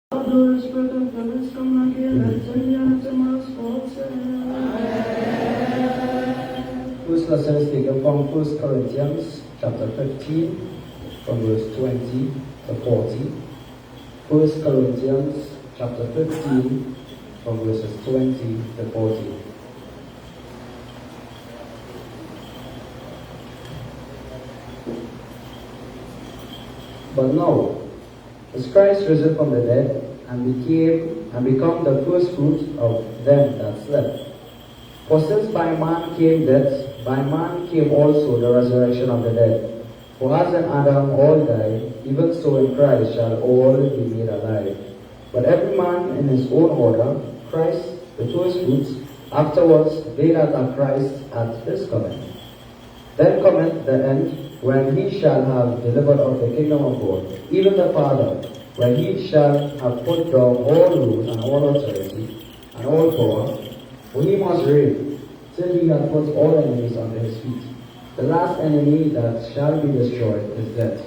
Holy Spirit of God, come again and send you unto us also. First lesson is taken from 1 Corinthians chapter 15, from verse 20 to 40. 1 Corinthians chapter 15, from verses 20 to 40. But now, as Christ risen from the dead and become the first fruit of them that slept. For since by man came death, by man came also the resurrection of the dead. For as in Adam all die, even so in Christ shall all be made alive. But every man in his own order, Christ the first fruits, afterwards they that are Christ at his coming. Then cometh the end, when he shall have delivered up the kingdom of God, even the Father, when he shall have put down all rule and all authority and all power. For he must reign till he hath put all enemies under his feet. The last enemy that shall be destroyed is death.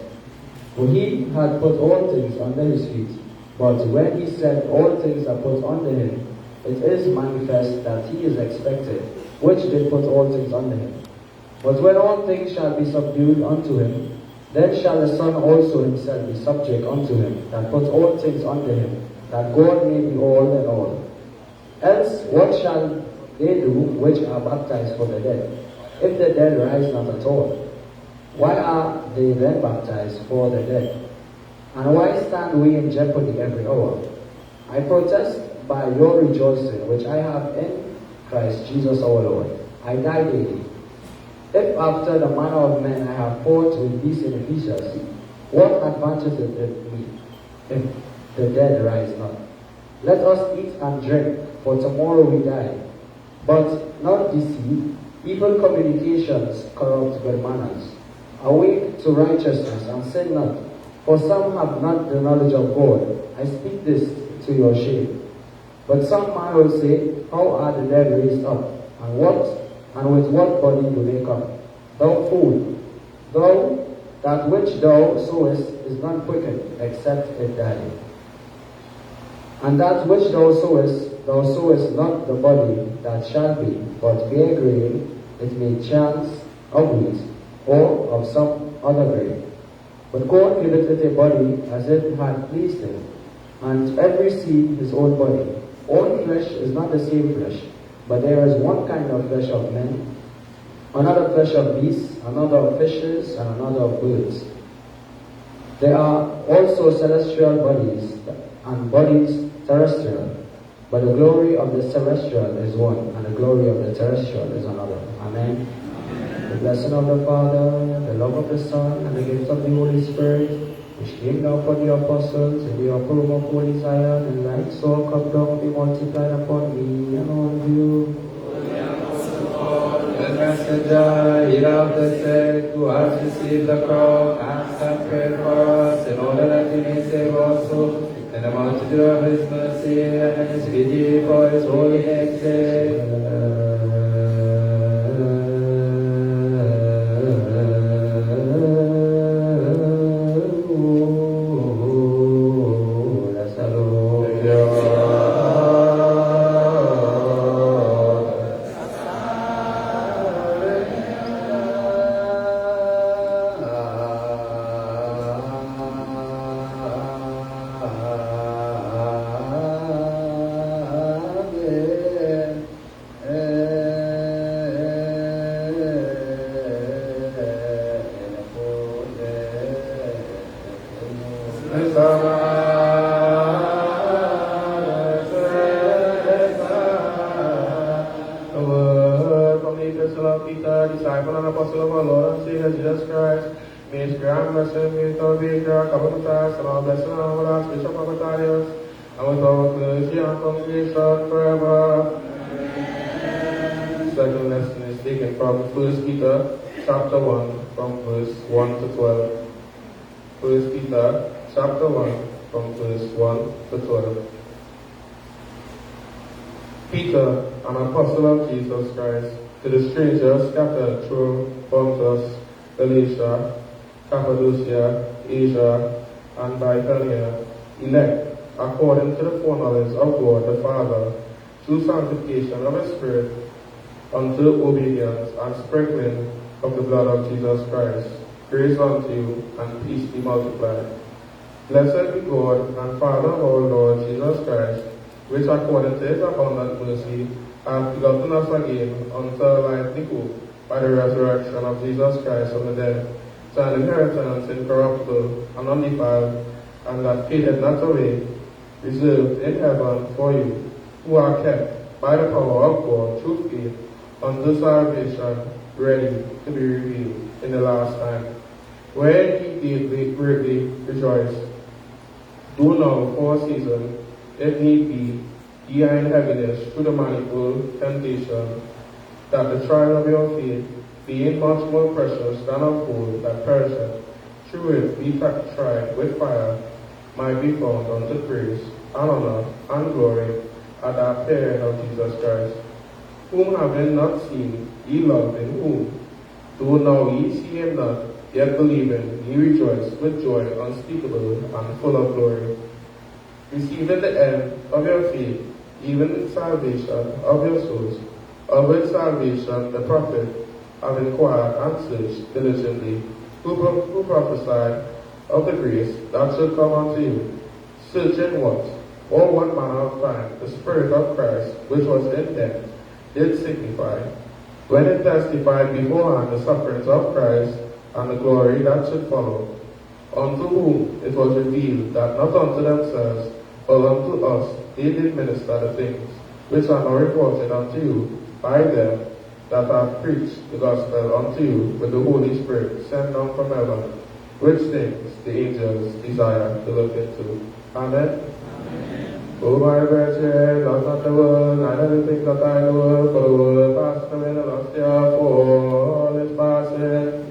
For he had put all things under his feet. But when he said all things are put under him, it is manifest that he is expected, which did put all things under him. But when all things shall be subdued unto him, then shall the Son also himself be subject unto him, that put all things under him, that God may be all in all. Else what shall they do which are baptized for the dead, if the dead rise not at all? Why are they then baptized for the dead? And why stand we in jeopardy every hour? I protest by your rejoicing which I have in Christ Jesus our Lord, I die daily. If after the manner of men I have fought with these in Ephesus, what advantage is it me, if the dead rise not? Let us eat and drink, for tomorrow we die. But not deceive, evil communications corrupt good manners. Awake to righteousness and sin not, for some have not the knowledge of God. I speak this to your shame. But some man will say, how are the dead raised up? And with what body do they come? Thou fool, thou that which thou sowest is not quickened, except it die. And that which thou sowest not the body that shall be, but bare grain, it may chance of wheat, or of some other grain. But God giveth it a body as it had pleased him, and every seed his own body. All flesh is not the same flesh, but there is one kind of flesh of men, another flesh of beasts, another of fishes, and another of birds. There are also celestial bodies, and bodies terrestrial. But the glory of the celestial is one, and the glory of the terrestrial is another. Amen. The blessing of the Father, the love of the Son, and the gift of the Holy Spirit, which came down upon the apostles in the upper room of Holy Zion, and like so come down, be multiplied upon me and on you. The messenger, he loved the sick, who has received the cross, and sent prayed for us, in order that we may save also, in the multitude of his mercy, and in his pity for his holy name's sake. Second lesson is taken from 1 Peter chapter 1 from verse 1 to 12. 1 Peter chapter 1 from verse 1 to 12. Peter, an apostle of Jesus Christ, to the strangers scattered through Pontus, Galatia, Cappadocia, Asia, and Bithynia, elect according to the foreknowledge of God the Father, through sanctification of the Spirit, unto the obedience and sprinkling of the blood of Jesus Christ. Grace unto you, and peace be multiplied. Blessed be God and Father of our Lord Jesus Christ, which according to his abundant mercy hath begotten us again unto a lively hope by the resurrection of Jesus Christ from the dead, to an inheritance incorruptible and undefiled, and that fadeth not away, reserved in heaven for you, who are kept by the power of God through faith unto salvation, ready to be revealed in the last time. Wherein ye greatly rejoice, though now for a season, if need be, ye are in heaviness through the manifold temptation, that the trial of your faith, being much more precious than of gold that perisheth, through it be tried with fire, might be found unto praise, and honor, and glory at the appearing of Jesus Christ, whom having not seen, ye love, in whom, though now ye see him not, yet believing, ye rejoice with joy unspeakable and full of glory, receiving the end of your faith, even in salvation of your souls, of which salvation the prophet have inquired and searched diligently, who prophesied of the grace that should come unto you, searching what, or what manner of time the Spirit of Christ, which was in them, did signify, when it testified beforehand the sufferings of Christ and the glory that should follow, unto whom it was revealed that not unto themselves, but unto us they did minister the things which are now reported unto you by them that have preached the gospel unto you with the Holy Spirit sent down from heaven, which things the angels desire to look into. Amen. O my brethren, love not the world, neither the things that I the world, for the world passeth away, the lust therefore all is passing.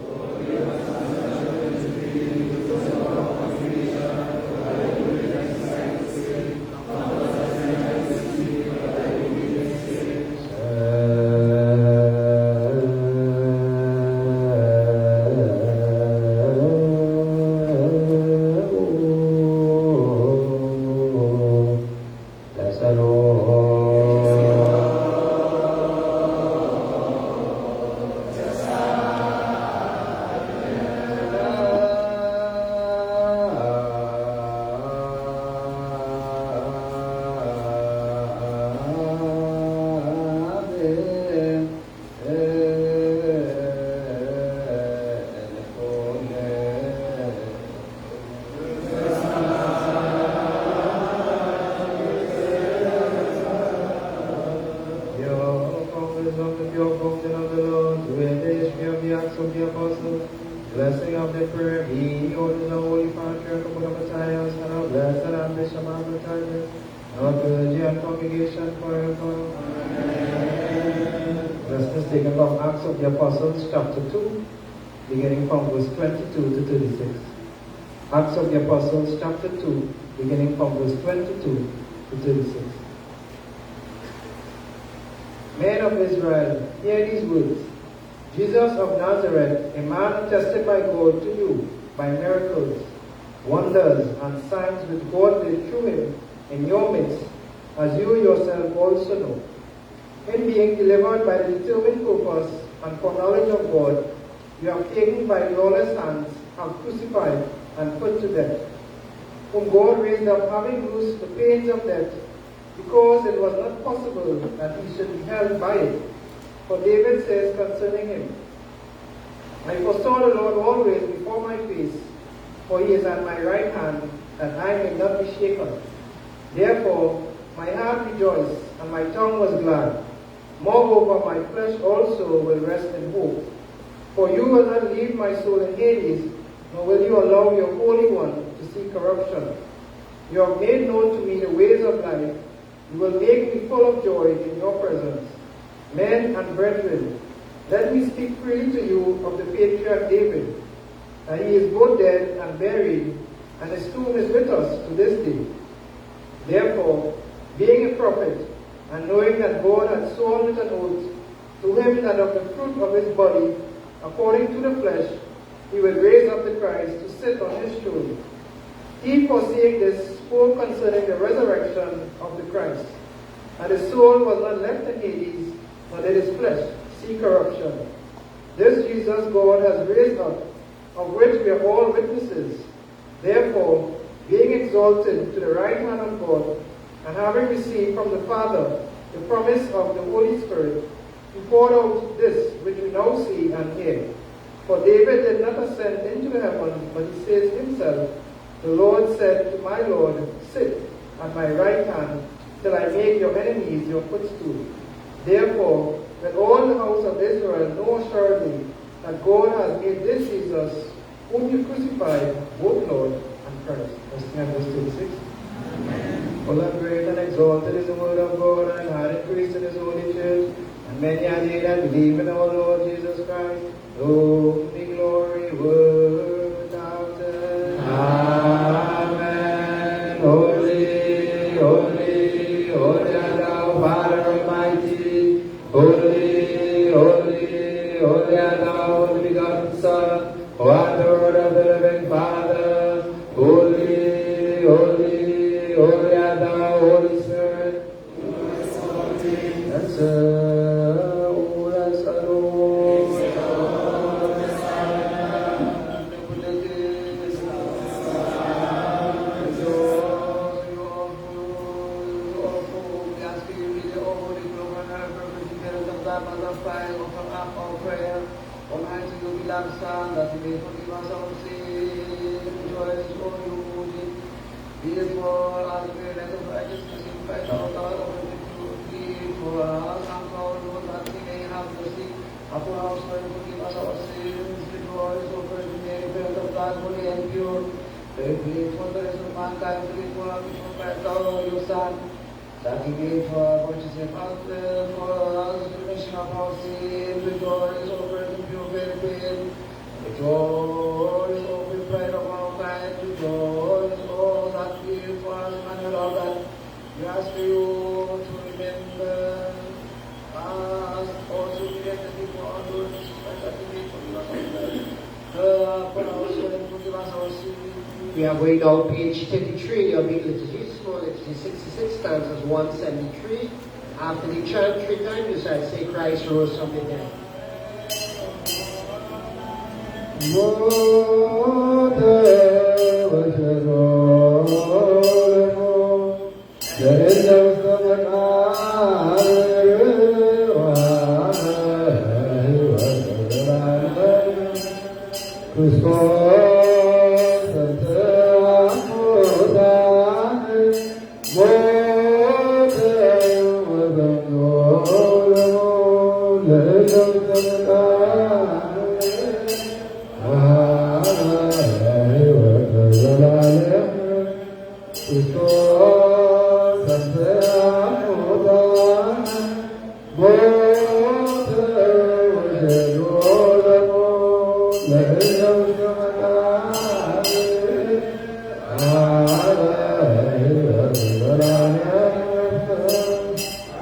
Blessing of the prayer, he orders the Holy Patriarch of the Matthias, and our blessed and Bishop Advertisers, our clergy and congregation forever. Lessons taken from Acts of the Apostles, chapter 2, beginning from verse 22 to 36. Acts of the Apostles, chapter 2, beginning from verse 22 to 36. Men of Israel, hear these words. Jesus of Nazareth, a man attested by God to you by miracles, wonders, and signs which God did through him in your midst, as you yourself also know. In being delivered by the determined purpose and foreknowledge of God, you have taken by lawless hands, have crucified and put to death, whom God raised up, having loosed the pains of death, because it was not possible that he should be held by it. For David says concerning him, I foresaw the Lord always before my face, for he is at my right hand, that I may not be shaken. Therefore my heart rejoiced, and my tongue was glad. Moreover, my flesh also will rest in hope. For you will not leave my soul in Hades, nor will you allow your Holy One to see corruption. You have made known to me the ways of life. You will make me full of joy in your presence. Men and brethren, let me speak freely to you of the patriarch David, and he is both dead and buried, and his tomb is with us to this day. Therefore, being a prophet, and knowing that God had sworn with an oath to him that of the fruit of his body, according to the flesh, he will raise up the Christ to sit on his throne. He, foreseeing this, spoke concerning the resurrection of the Christ. And his soul was not left in Hades, but in his flesh see corruption. This Jesus God has raised up, of which we are all witnesses. Therefore, being exalted to the right hand of God, and having received from the Father the promise of the Holy Spirit, he poured out this which we now see and hear. For David did not ascend into the heavens, but he says himself, the Lord said to my Lord, sit at my right hand, till I make your enemies your footstool. Therefore, let all the house of Israel know assuredly that God has made this Jesus, whom you crucified, both Lord and Christ. Verse 36. Full and great and exalted is the word of God, and had increased in his holy church, and many are they that believe in our Lord Jesus Christ, to whom be glory without end. Amen. Holy, holy, holy art thou, Father Almighty. Holy, holy, holy art thou, only begotten Son, who art the Word of the living Father. Holy, holy, holy art thou, Holy Spirit. That's that you may forgive us our sins, enjoy us for you, therefore, as the greatness of righteousness in Christ our God, plead for us, and for our Lord, that we may have mercy upon our soul, and forgive us our sins, rejoice over the merit of God, holy and pure, pray for the rest of mankind, pray for our mission, Christ our Lord, your Son, that he gave for our conscience and for us the remission of our sins, rejoice over the pure faith. Rejoice, O the pride of mankind, rejoice, O that give for us, Emmanuel, our God. We ask you to remember us, also to get the people on the Lord Jesus Christ, that we may forgive us our sins. We are going down page 33 of English Liturgy, so liturgy 66, stanzas 173. After the chant 3 times, you shall say, Christ rose from the dead.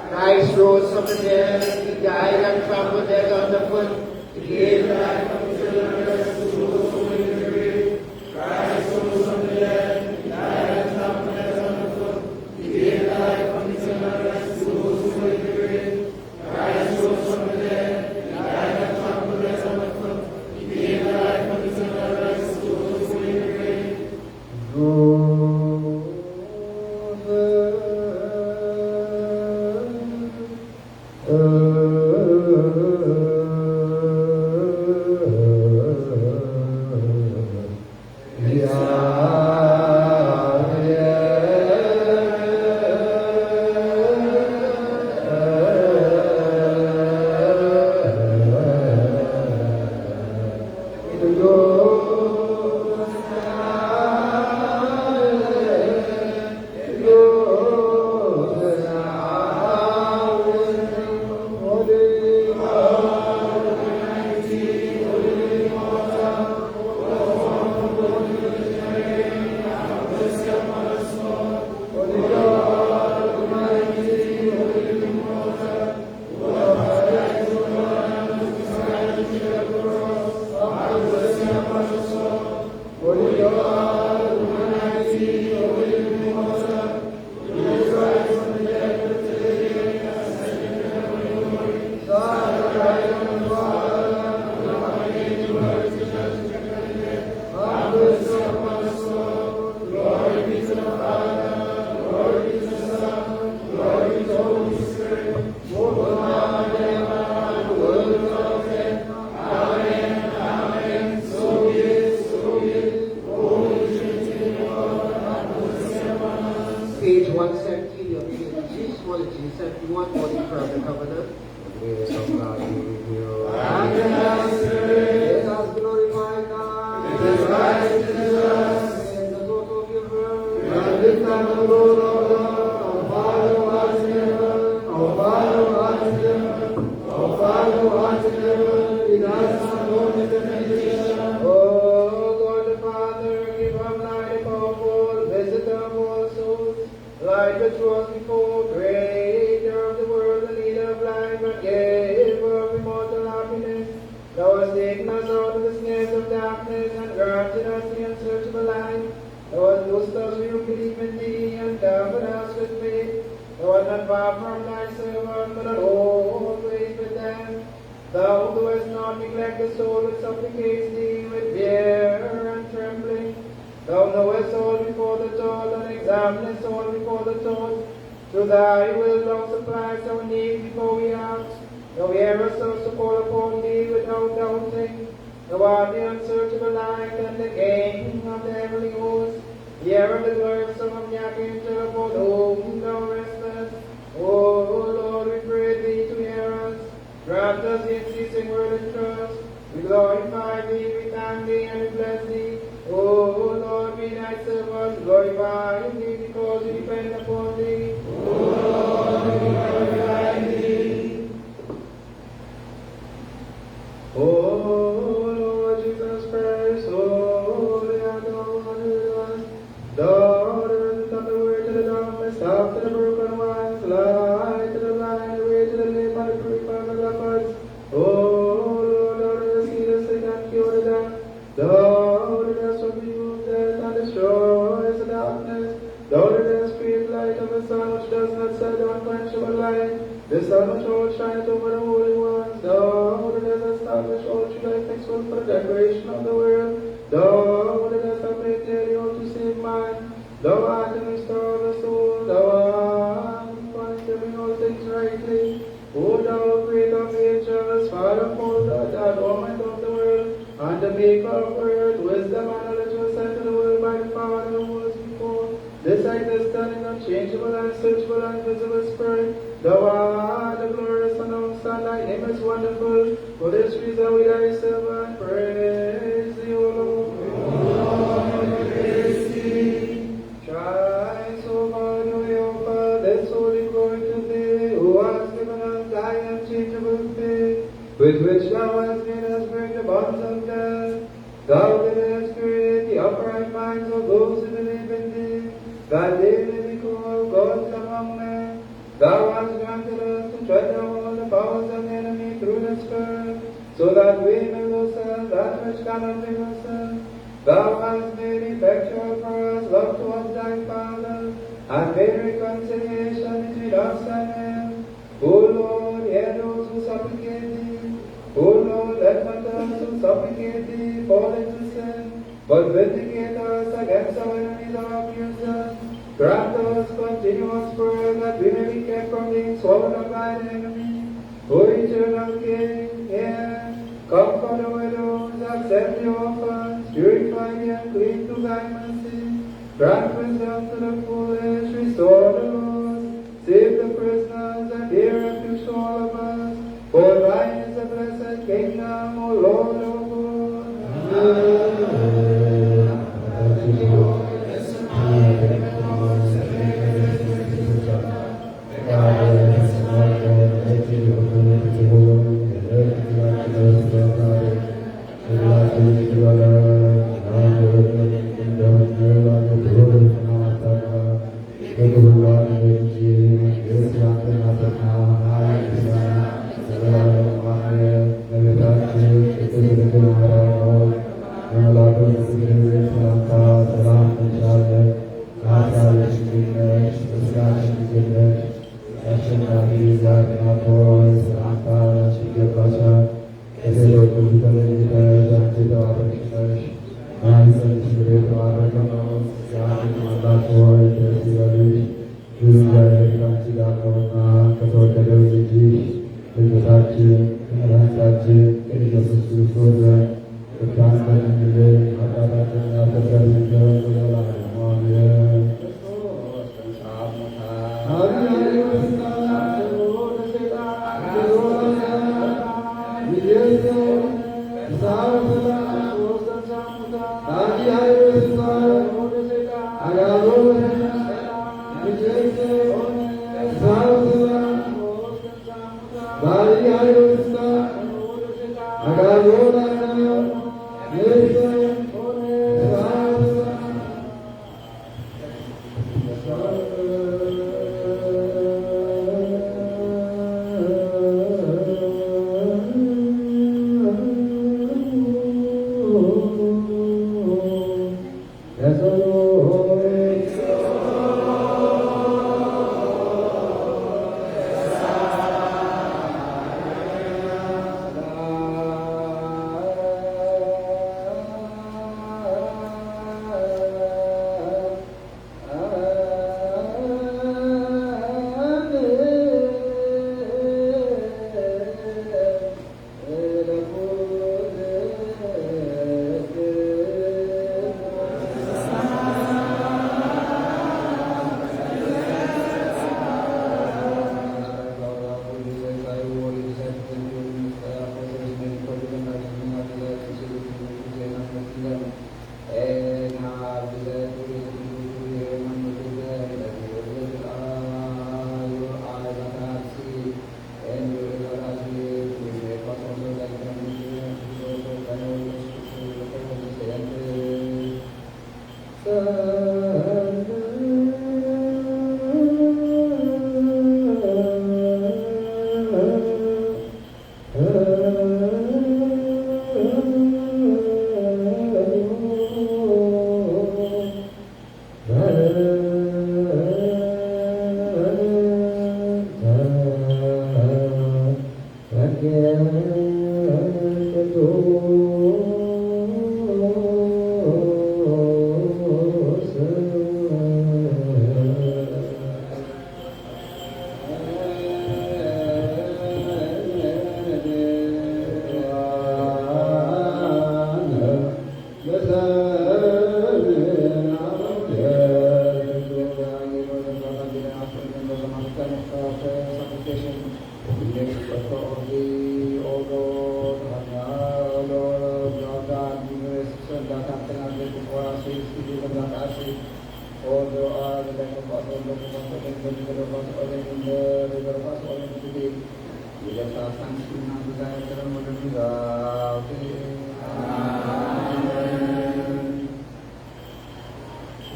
Christ rose from the dead, he died and trampled death underfoot, he gave life unto sinners to those who in the grave. Christ rose from the dead, he died and trampled death underfoot, he gave life unto sinners to those who in the grave. Christ rose from the dead, he died and trampled death underfoot, he gave life unto sinners to those who in the grave. page 170 of G71 for the Prayer of the Covenant. The grace of God be with you. And let us glorify God. It is right, it is just. In the thought of your word. And lift up the Lord of God. Our Father who art in heaven. Our Father who art in heaven. Our Father who art in heaven. It has not known the benediction. Oh, God the Father, give up light powerful, visitor of all souls, light which was before, creator of the world, the leader of life, and giver of immortal happiness. Thou hast taken us out of the snares of darkness, and granted us the unsearchable light. Thou hast loosed us who believe in thee, and covered us with faith. Thou art not far from thy servant, but art always with them. Thou who hast not neglected the soul which supplicates thee with fear and trembling. Thou knowest all before the thought, and examinest all before the thought. To thy will thou suppliest our need before we ask. Thou hearest us to call upon thee without doubting. Thou art the unsearchable light, and the King of the heavenly host. Hear the words of the archangel upon whom thou restest. O Lord, we pray thee to hear us. Grant us the unceasing word and trust. We glorify thee, we thank thee, and we bless thee. O Lord, we thy servants glorify thee, because we depend upon thee. O Lord, we glorify thee. O Lord Jesus Christ, holy art thou unto us. Thou art the word to the dumb, stop to the broken ones, light to the blind, the way to the lame, and the purifier of the lepers. O Lord, thou didst heal the sick and cure the dead. Thou didst remove death and destroys the darkness. Thou didst create light of the sun which does not set the unquenchable light. The sun which all shines over the holy ones. Thou didst establish all true life fixed for the decoration of the world. Thou didst operate daily all to save man. Thou art the restorer of the soul. Thou art the doing all things rightly. O thou great of angels, Father of all that adornment of the world, and the maker of earth, wisdom and knowledge was sent to the world by the Father who was before. This existent, unchangeable, unsearchable, and invisible Spirit. Thou art the glorious and awesome, thy name is wonderful. For this reason we thy servant praise thee, O Lord. Praise thee. Shine so far to offer this holy glory to thee, who has given us thy unchangeable faith, with which thou hast made us break the bonds of death. Thou didst create the upright minds of those who believe in thee, that they may be called gods among men. Thou hast granted us to tread down all the powers of the enemy through the Spirit, so that we may lose that which cannot be loosed. Thou hast made effectual for us love towards thy Father, and made reconciliation between us and him. O Lord, hear those who supplicate thee. O Lord, let not those who supplicate thee fall into sin, but vindicate us against our enemies or accusers. Grant us continuous prayer that we may be kept from being swallowed up by the enemy. O eternal King, hear, comfort the widows, accept the orphans, purify the unclean through thy mercy. Grant wisdom to the foolish, restore the lost, save the prisoners, and be a refuge to all of us. For thine is the blessed kingdom, O Lord of God. Amen.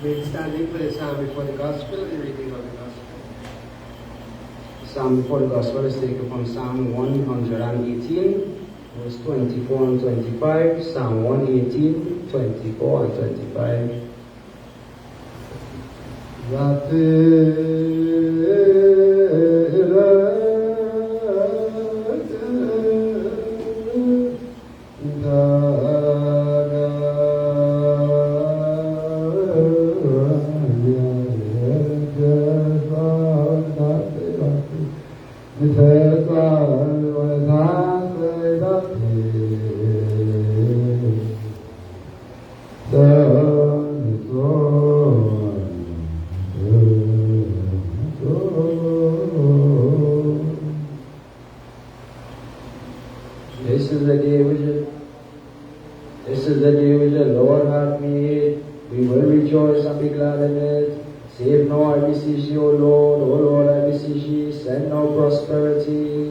We're standing for the psalm before the gospel, the reading of the gospel. Psalm before the gospel is taken from Psalm 118, verse 24 and 25. Psalm 118, 24 and 25. This is the day which the Lord hath made. We will rejoice and be glad in it. Save now, I beseech you, O Lord. O Lord, I beseech you, send now prosperity.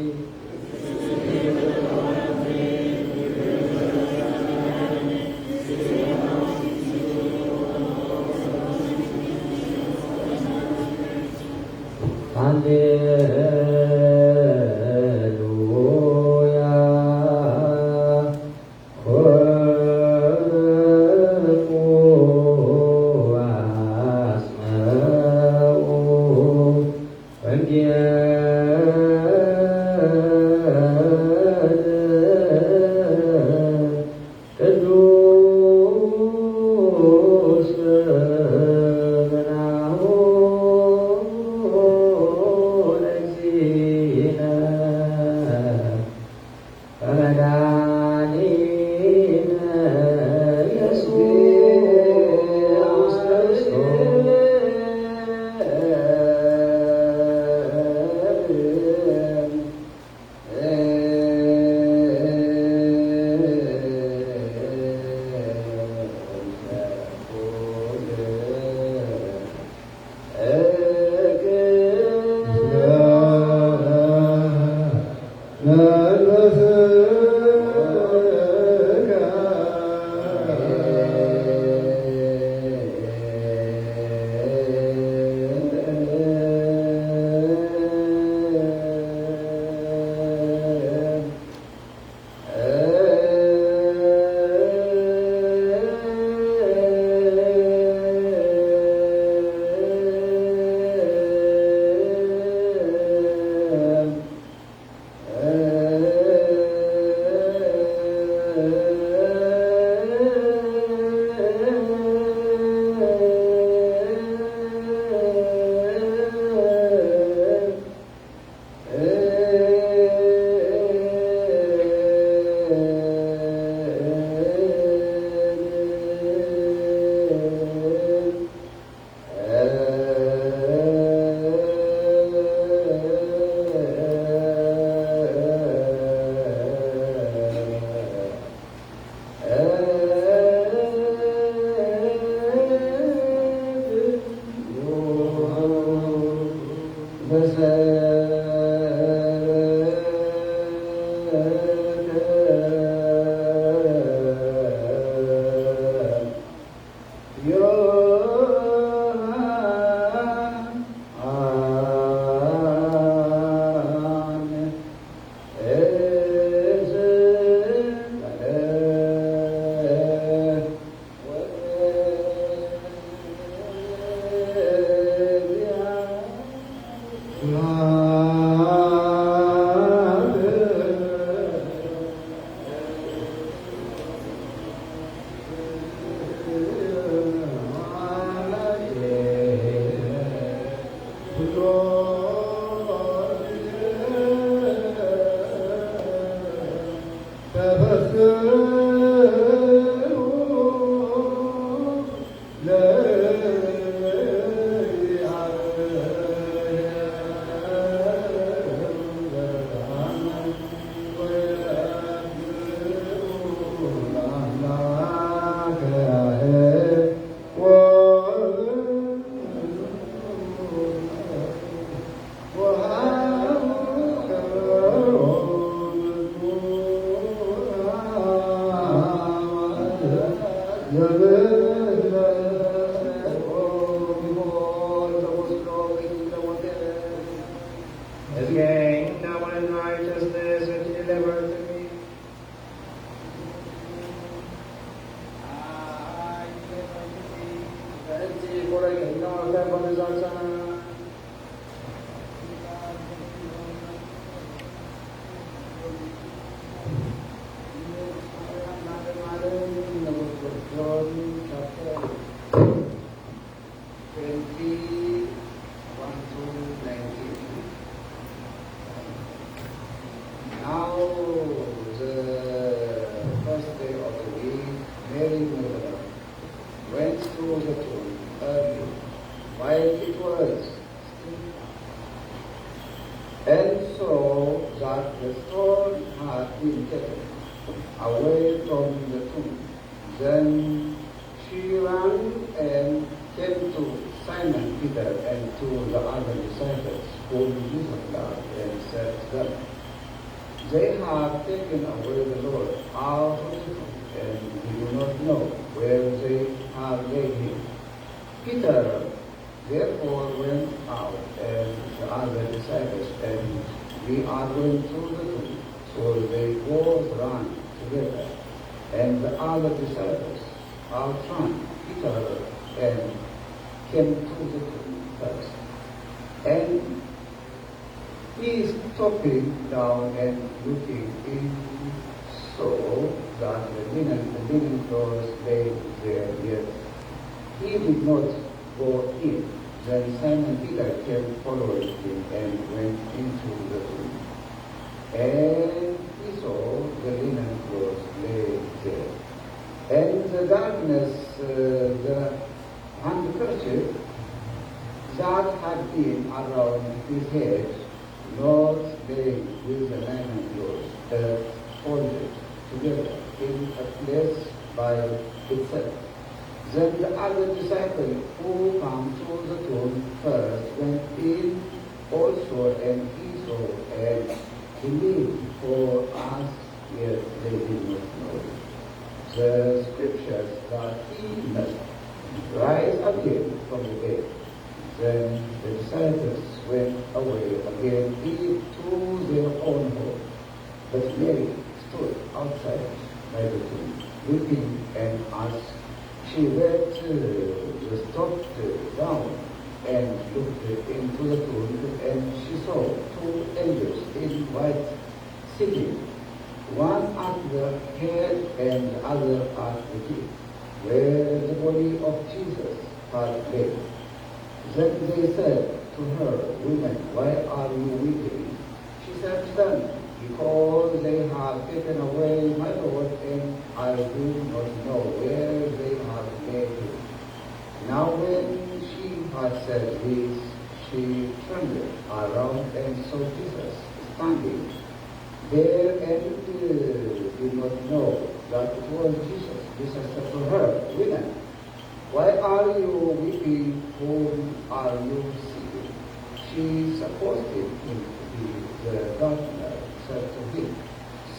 She supposed him to be the gardener, said to him,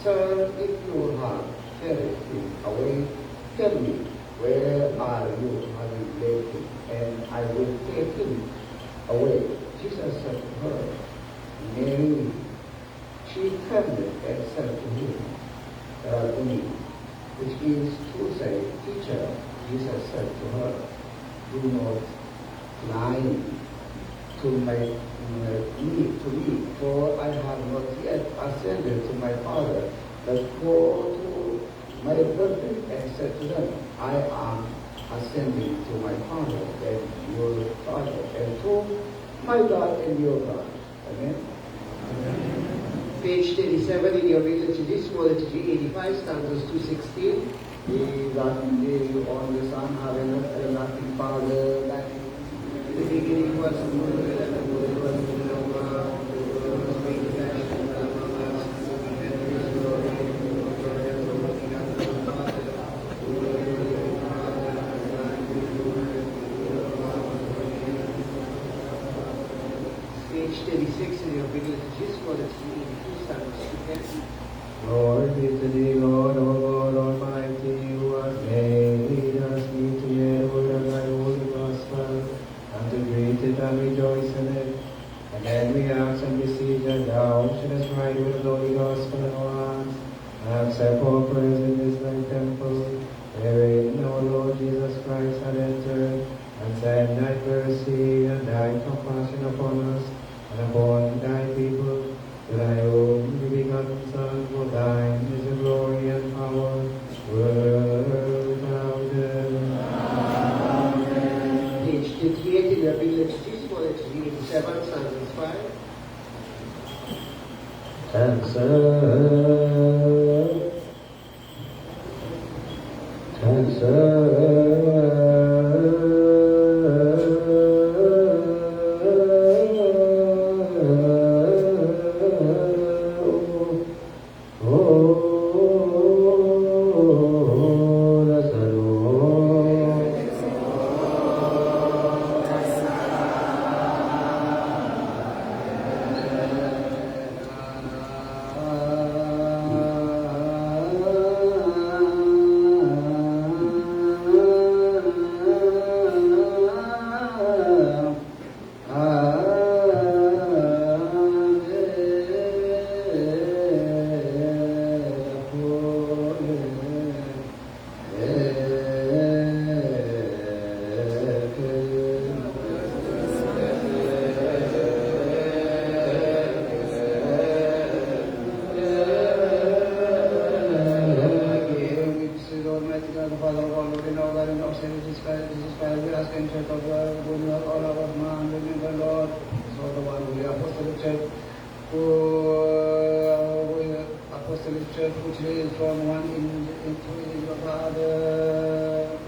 Sir, if you have carried him away, tell me, where are you having laid him, and I will take him away. Jesus said to her, Mary. She turned and said to him, Rabboni, which means to say, teacher. Jesus said to her, do not lie to me, for I have not yet ascended to my Father, but go to my brethren and said to them, I am ascending to my Father and your Father, and to my God and your God. Amen? Page 37 in your liturgy, small liturgy 85, stanzas 216. The on the Son, having a nothing Father, that in the beginning was the Word, and the Word was with God, the Word was made flesh, and dwelt among us, and His glory, the glory of the looking at the Father, the Word of the Father, and the Word, Page 36 in your liturgy, small liturgy 82, stanzas 210. Glory be to thee, Lord, O Lord Almighty, who hast made us meet together with thy holy gospel, and to greet it and rejoice in it. And then we ask and beseech that thou shouldest write with the holy gospel in our hearts, and accept our prayers in this thy temple, wherein our Lord Jesus Christ had entered, and send thy mercy and thy compassion upon us, and upon thy people, to thy only begotten Son, for thine is the glory and power, world without end. Amen. Page 58 in your liturgy, small liturgy 87, stanzas 5.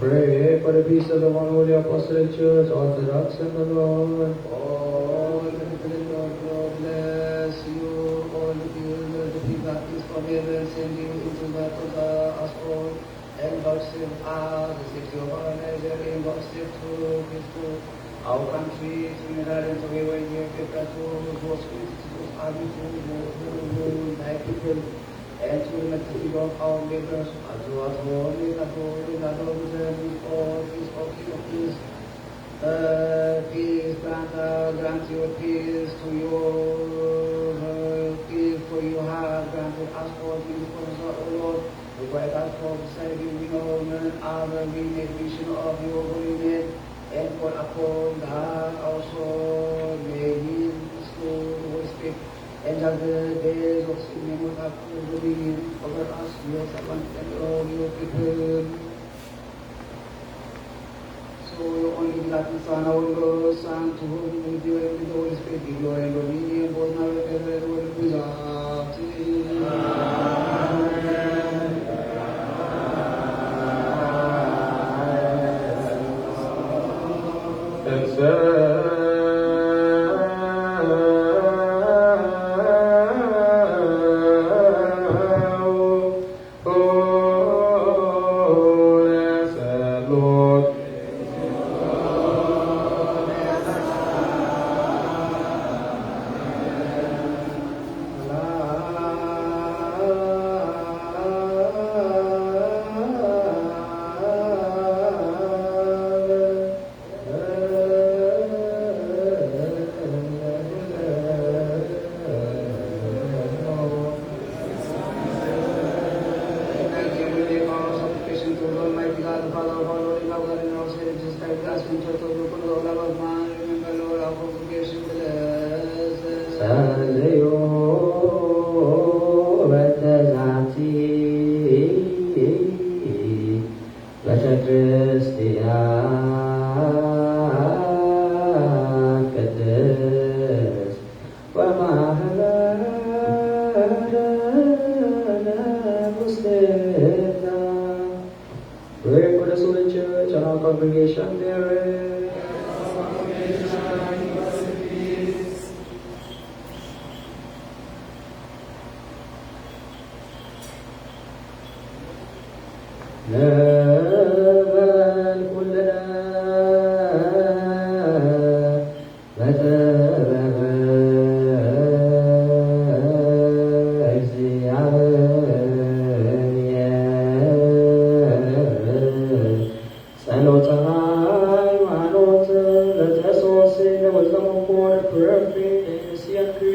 Pray for the peace of the one holy apostolic church, Orthodox and the Lord. All the people in Lord, God bless you. All the people that is forgiven, send you into the gospel, and God save us, the safety of our Nigeria, and God save to Christ, our country, to United and to everywhere near people, to those critics, those armies, to thy people, and to the material of our neighbors, as well as all the peace of peace. Peace, grant your peace to your peace, for you have granted us for the promise of the Lord. Require us for beside you, we know none other we make vision of your holy name, and for upon that also may he restore the Holy Spirit, and that the days of sin will have dominion over us, your servants, and all your people. So your only begotten Son, our Lord, Son, to whom with you and with the Holy Spirit, be glory and dominion, both now and ever, and without end. Amen. congregation therein. نبل كلنا بتبب እግዚአብሔር ጸሎተ ሃይማኖት ለተሰወሰነ ወዘመኮር ፕሮፌት ሲያክሪ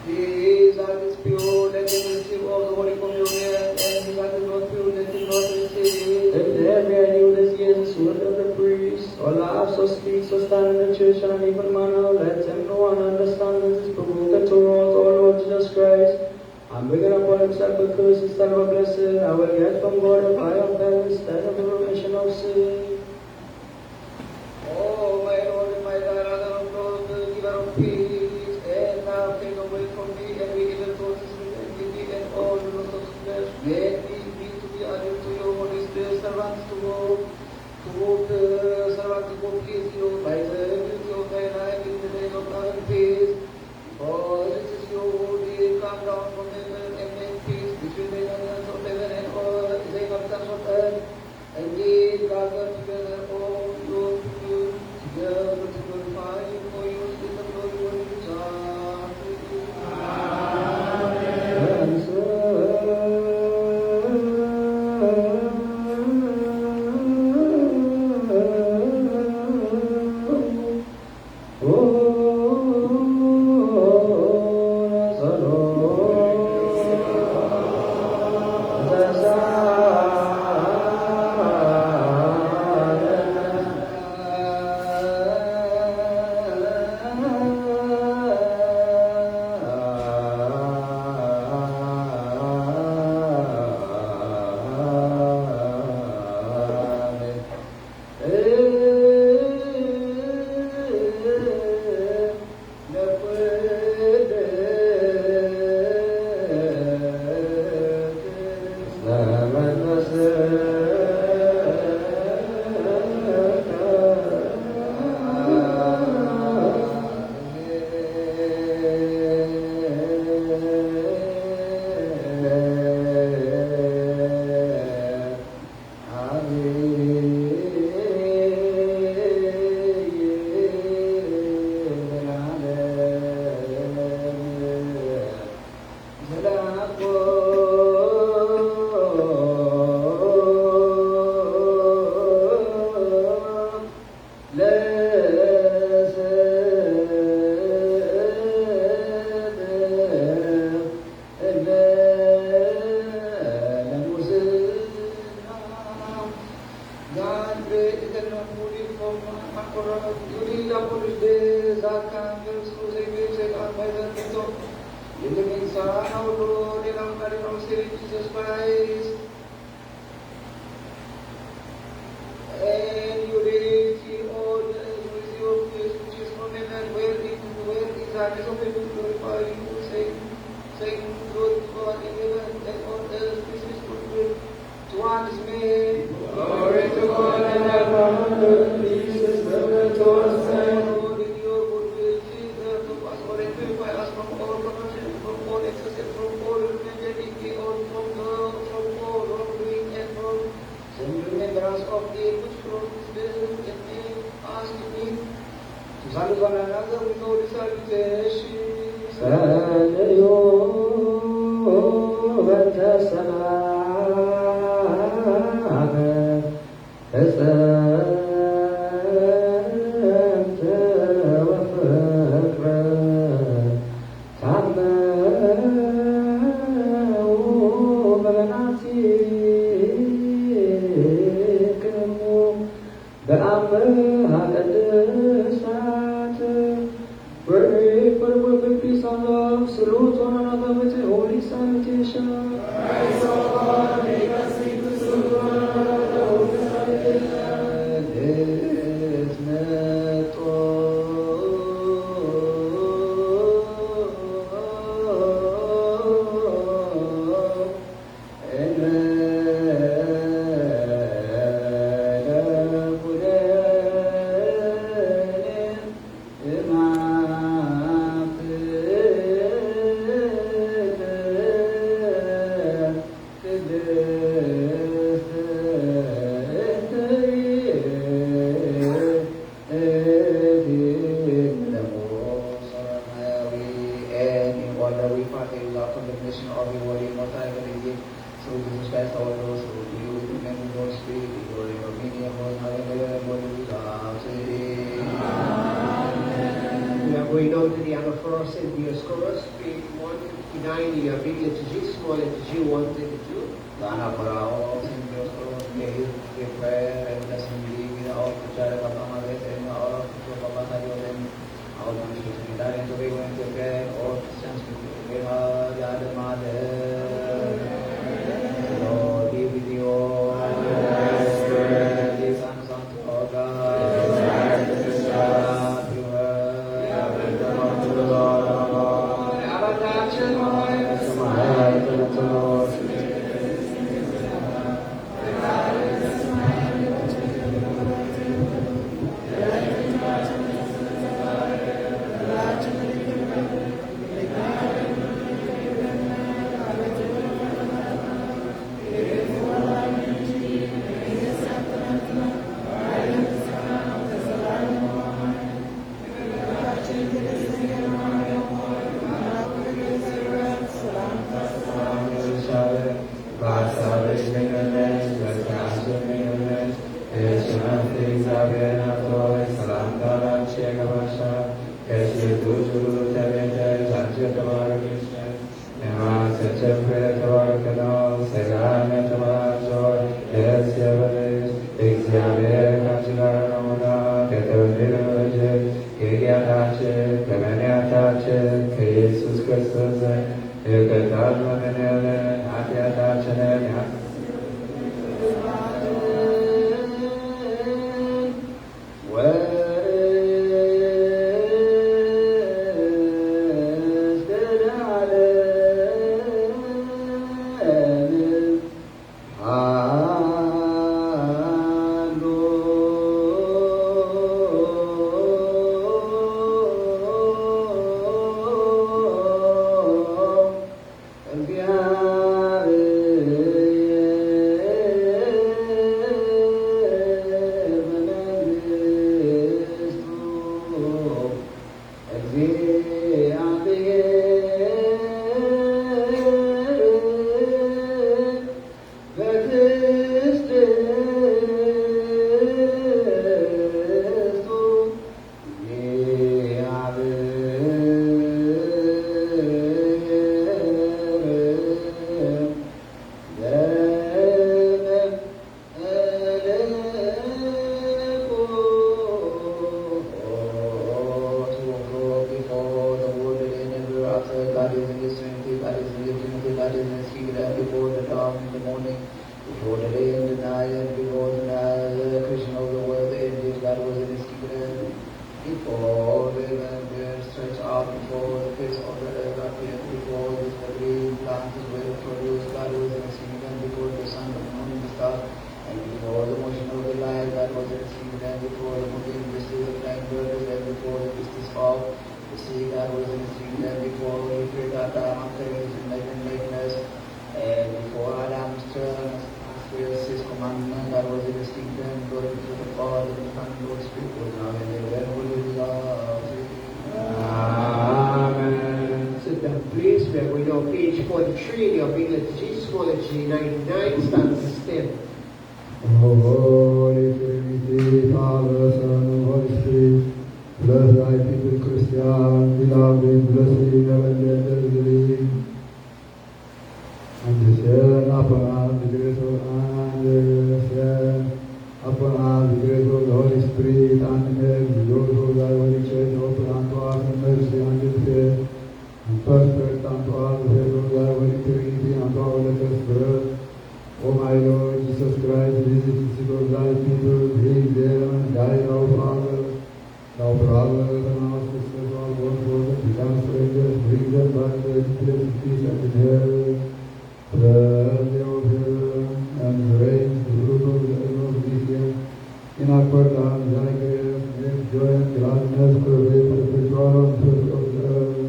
These are the pure, let them receive all the Holy Communion, and these are the not pure, let them not receive. If there be any who this Jesus word of the priest, or laughs or speaks or stand in the church in an evil manner, let him know and understand this is provoked to wrath, O Lord Jesus Christ, and bringing upon himself a curse instead of a blessing, I will get from God a fire of heaven instead of the remission of sin. Oh, my Lord and my God, Father of Lord, the giver of peace, and now take away from me every evil thought, iniquity, and all the lust of flesh. Let me be to be added to your Holy Spirit, servants to walk, servants to go please you by the beauty of thy life in the name of love and peace. For this is your holy, come down from heaven and make peace between the inhabitants of heaven and all the inhabitants of earth, and give gather together all your people together to glorify you, for you is the glory of Jesus Christ. And you receive all the mercy of Christ which is from heaven, where is our disobedience glorify you, saying, truth, God, in Lord, in your goodwill, Jesus, to us or purify us from all corruption, from all excess, from all rebellion, from all wrongdoing, and from the remembrance of the which from this blessing can make us to meet to salute one another with all salutation. ጸልዩ በእንተ ሰላም እፀምተ ወፍቅረ ታመው በበናቲክሙ በአምሃ ቅድሳት. Pray for the perfect peace and love, salute one another with a holy salutation. Christ our Lord, make us sing to salute one another with a holy Going down to the anaphora St. Dioscorus, page 159, the Biblia to G, small letter G, 132. The anaphora of St. Dioscorus, may you prepare and blessing be without the child of Amadet and all of the Papa and all the Christians in that into we going to prepare all Christians to prepare the Mother. Lord be with you all. The sons of God. ከኢየሱስ ክርስቶስ ዘንድ ይቅርታን ለምንልን ኃጢአታችንን received and before the moving received the flying birds and before the business of the sea that was in the street and before we prayed that after his likeness and before Adam's turn as his commandment that was in the street and glory to the Father and the Son and the Holy Spirit was now and ever and will be Amen. Sit down, please. We are going on page 43 of English G, Scholar G 99, stanza 10. Holy Trinity, Father, Son, and Holy Spirit, bless thy people, Christian, beloved, blessing, abundantly, and descend upon us the grace of upon us the grace of the Holy Spirit, and help those who thy holy church, open unto us in mercy and in faith, and perfect unto us the faith of thy holy Trinity, and our latest birth. O my Lord Jesus Christ, visit the sick of thy people, heal them, and guide our fathers, our brothers, and our sisters, all gone forth and become strangers, bring them back to the place of peace and in heaven. Bless the of heaven, and raise the fruit of the earth of this year. In accord and thy grace, make joy and gladness, pervade perpetual on the face of the earth,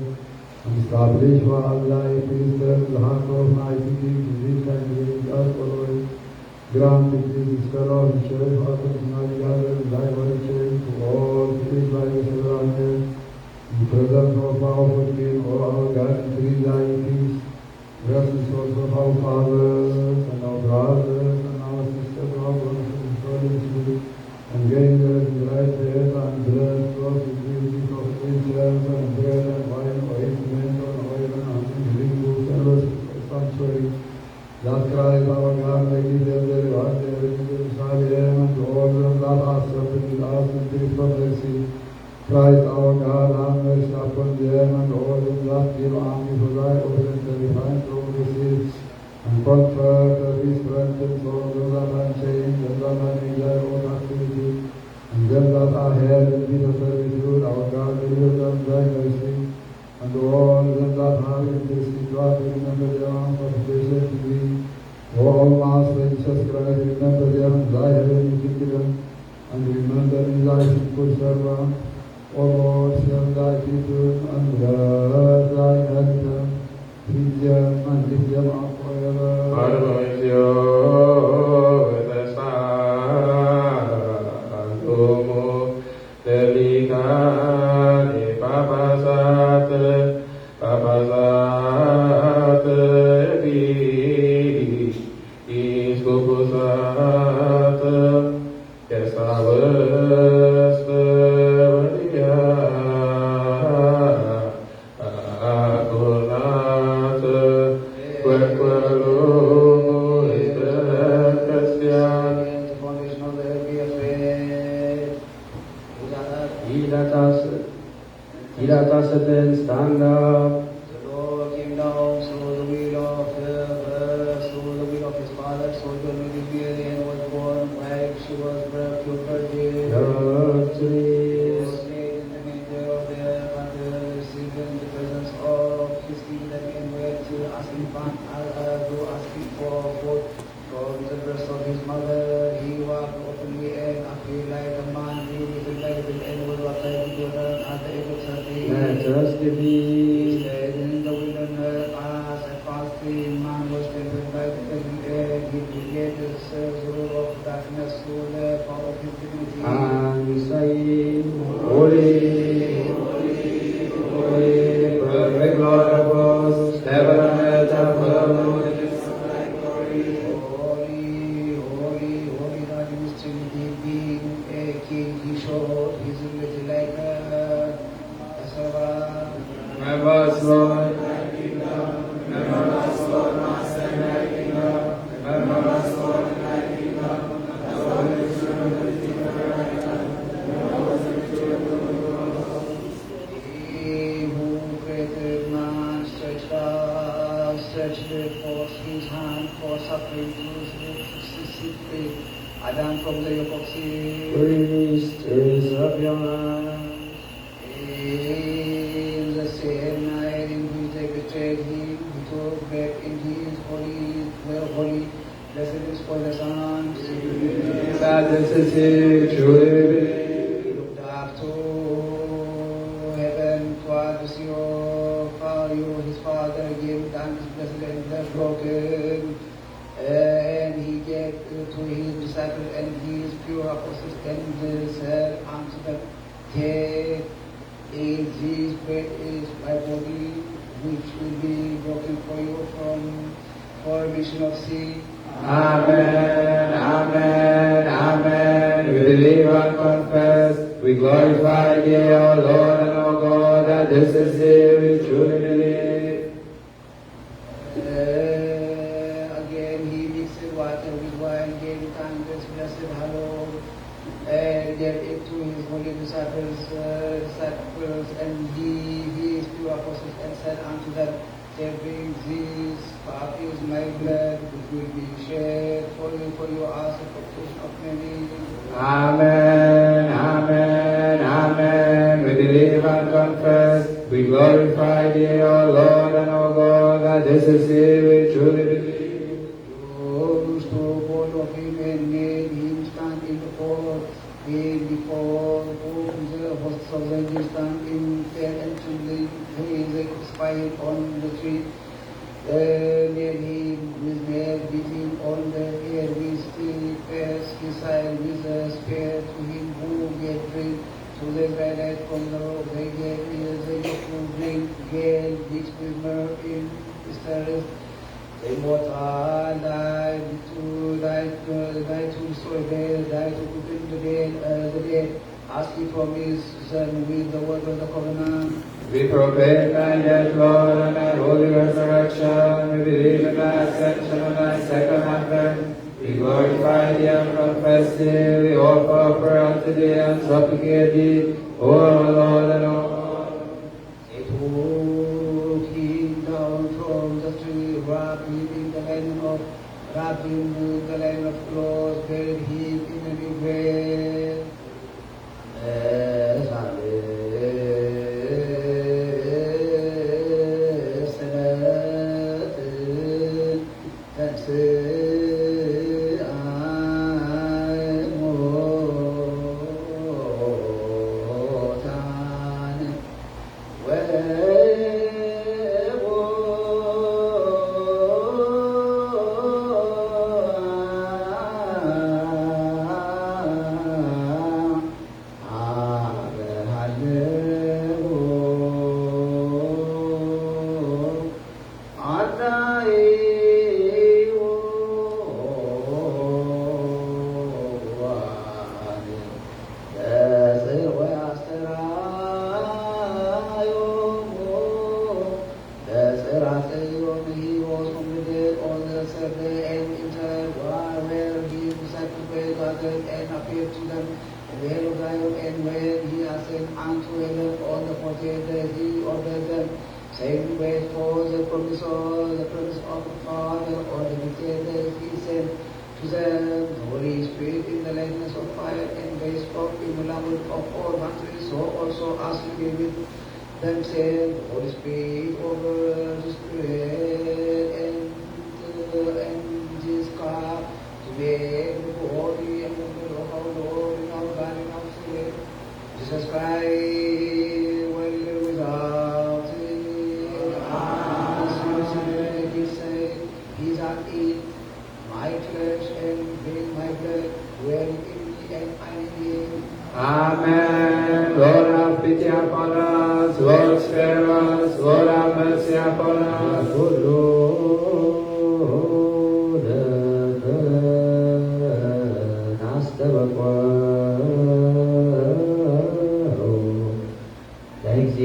and establish for us thy priesthood, the heart of mighty King, this and this us always. Grant it this fellow of the church, heartens now gather in thy holy church, to all speak by the surrounded, in presence of our King, O our God, increase thy peace. Bless the souls of our fathers, and our brothers, and our sisters, our brothers and brothers, and gain them the right faith, and bless those who give thee of incense, and bread, and wine, ointment, and oil, and honey, healing books, and sanctuary. That Christ our God may give them the reward, their religion, and to all them that are servant with us in spiritual mercy. Christ our God, have mercy upon them, and all them that give army for thy obedience and refine from the seas, and comfort and be strengthened all them that are chained, and that are in their own activity, and them that are held in bitter servitude, our God, deliver them thy mercy, and all them that have interested to us, remember their own supplication to thee. O Master Jesus Christ, remember them in thy heavenly kingdom, and remember in thy faithful servant. O Lord, save thy people, and bless thy inheritance. Feed them and lift them up forever. Let us then stand up. The Lord came down, so the will of the earth, so the will of his father, so the will of the alien was born, like she was brought to virgin. Was made in the nature of the earth, and received in the presence of his king that came where to ask him to ask him for food. From the breast of his mother, he walked openly and appeared like a man, he was invited and was applied to her at the age of 30. Let us give thee. He said, in the wilderness, as a fasting man was tempted by the heavenly air, he created the rule of darkness through the power of his divinity. And say, Holy, holy, holy, perfect Lord of hosts, heaven and earth are full of knowledge. Holy, holy, holy, God in his Trinity, being a king, he showed his image like a servant. Remember us, Lord. Remember us, Lord, Master, and thy kingdom. Remember us, Lord, and thy kingdom. He who created man stretched forth his hand for suffering to set free Adam from the yoke of sin. Priest is of your hand. In the same night in which they betrayed him, he took bread in his holy, blessed is for the Son. Sadness is He, truly we believe. He looked up to heaven toward the sea of you, his Father, gave thanks, blessed and broken. And he gave to his disciples and his pure apostles, and said unto them, Take, eat, this bread is my body, which will be broken for you for remission of sin. Amen, amen, amen. We believe and confess, we glorify Thee, O Lord and O God, that this is Thee, we truly believe. Again he mixed water with wine, gave thanks, blessed, hallowed, and gave it to his holy disciples, and his pure apostles, and said unto them, Take, drink, this cup is my blood, which will be shed for you as a propitiation of many. Amen, amen, amen. We believe and confess, we glorify Thee, O Lord and O God, that this is Thee, we truly believe. You stood born of him and made him stand in the court, before whom the hosts of the angels stand in fear and trembling. They crucified on the tree. Made him with nails, beat him on the head with sticks, pierced his side with a spear. To him who gave drink to the Israelites from the rock, they gave the to drink, gale, mixed with myrrh in his terrace. They both died to restore dead, died to open the dead, as he promised them with the word of the covenant. We proclaim Thy death, Lord, and Thy holy resurrection. We believe in Thy ascension and Thy second advent. We glorify Thee and confess Thee. We offer prayer unto Thee and supplicate Thee, O Lord and O God. They took him down from the tree, wrapped him in the linen of cloth, buried him in a new grave. Amen. Lord, have pity upon us. Lord, spare us. Lord, have mercy upon us. Good Lord, thanks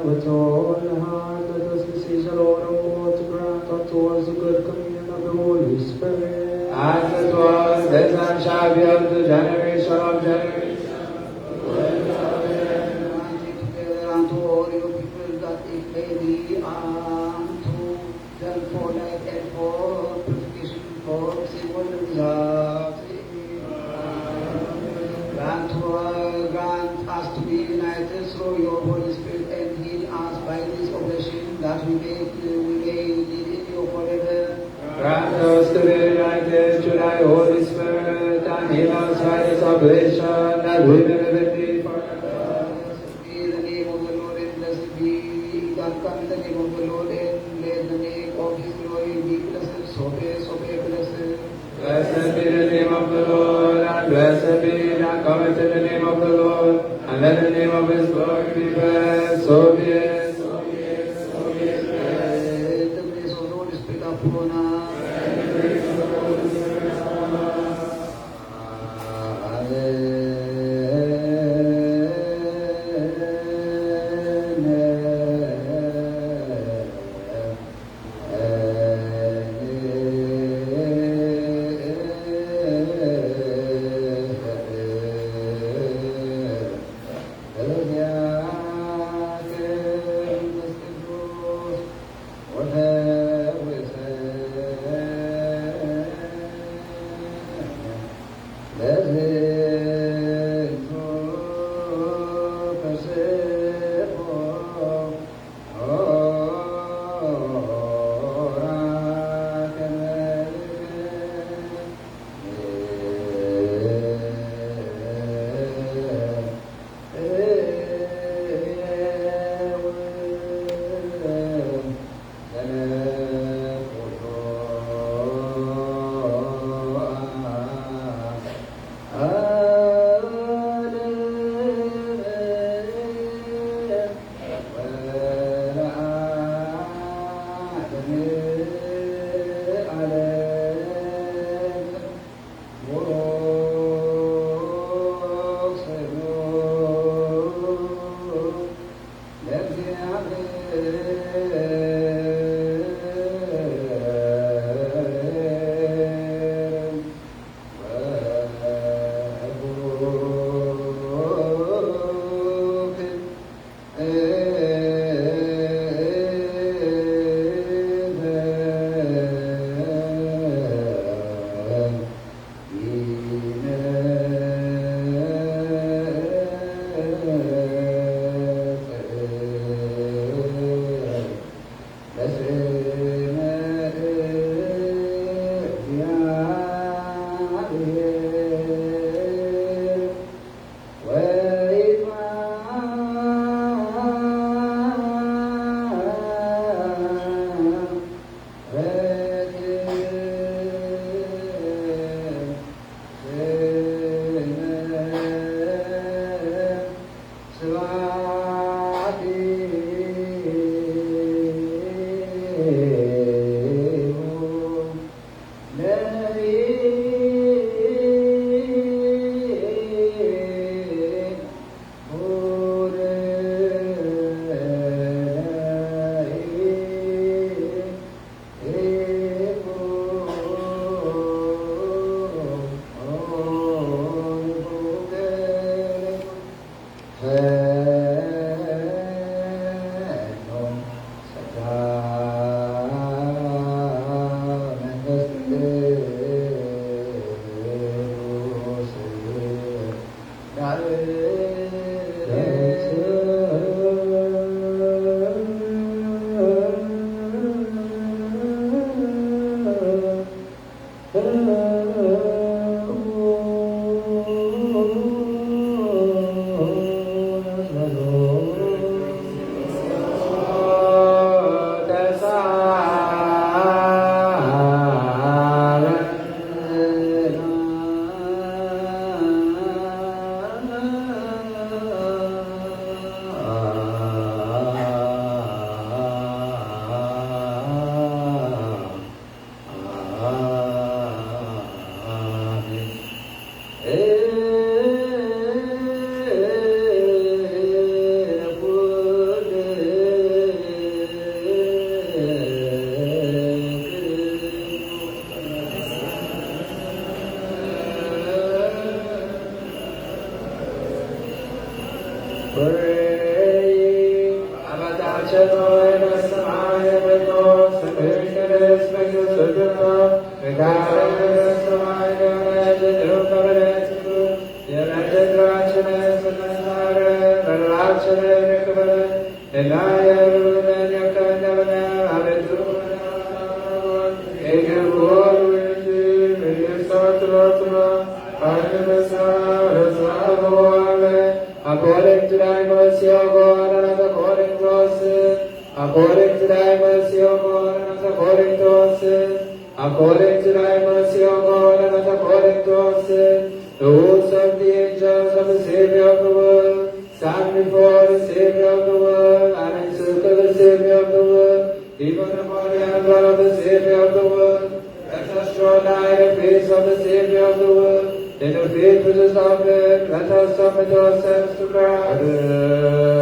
with all the heart, let us beseech the Lord our God to grant unto us the good communion of the Holy Spirit. As it was, this and shall be unto generation of generation. Together unto all your people, that it may be unto them for life and for purification. Grant us to be united through your Holy Spirit and heal us by this operation that we may live in you forever. Grant us to be united to thy Holy Spirit and heal us by this oblation that we may live in thee forever. Blessed be the name of the Lord and blessed be that come in the name of the Lord and let the name of his glory be blessed, so be blessed. Blessed be the name of the Lord, and blessed be that cometh in the name of the Lord, and let the name of his glory be blessed, so be it, so be it, so be it. Let the grace of the Holy Spirit upon us. God According to thy mercy, O God, and not according to our sin. According to thy mercy, O God, and not according to our sin. According to thy mercy, O God, and not according to our sin. The hosts of the angels of the Savior of the world stand before the Savior of the world and encircle the Savior of the world, even the body and blood of the Savior of the world. Let us draw nigh the face of the Savior of the world. In the faith which is of it, let us submit ourselves to Christ.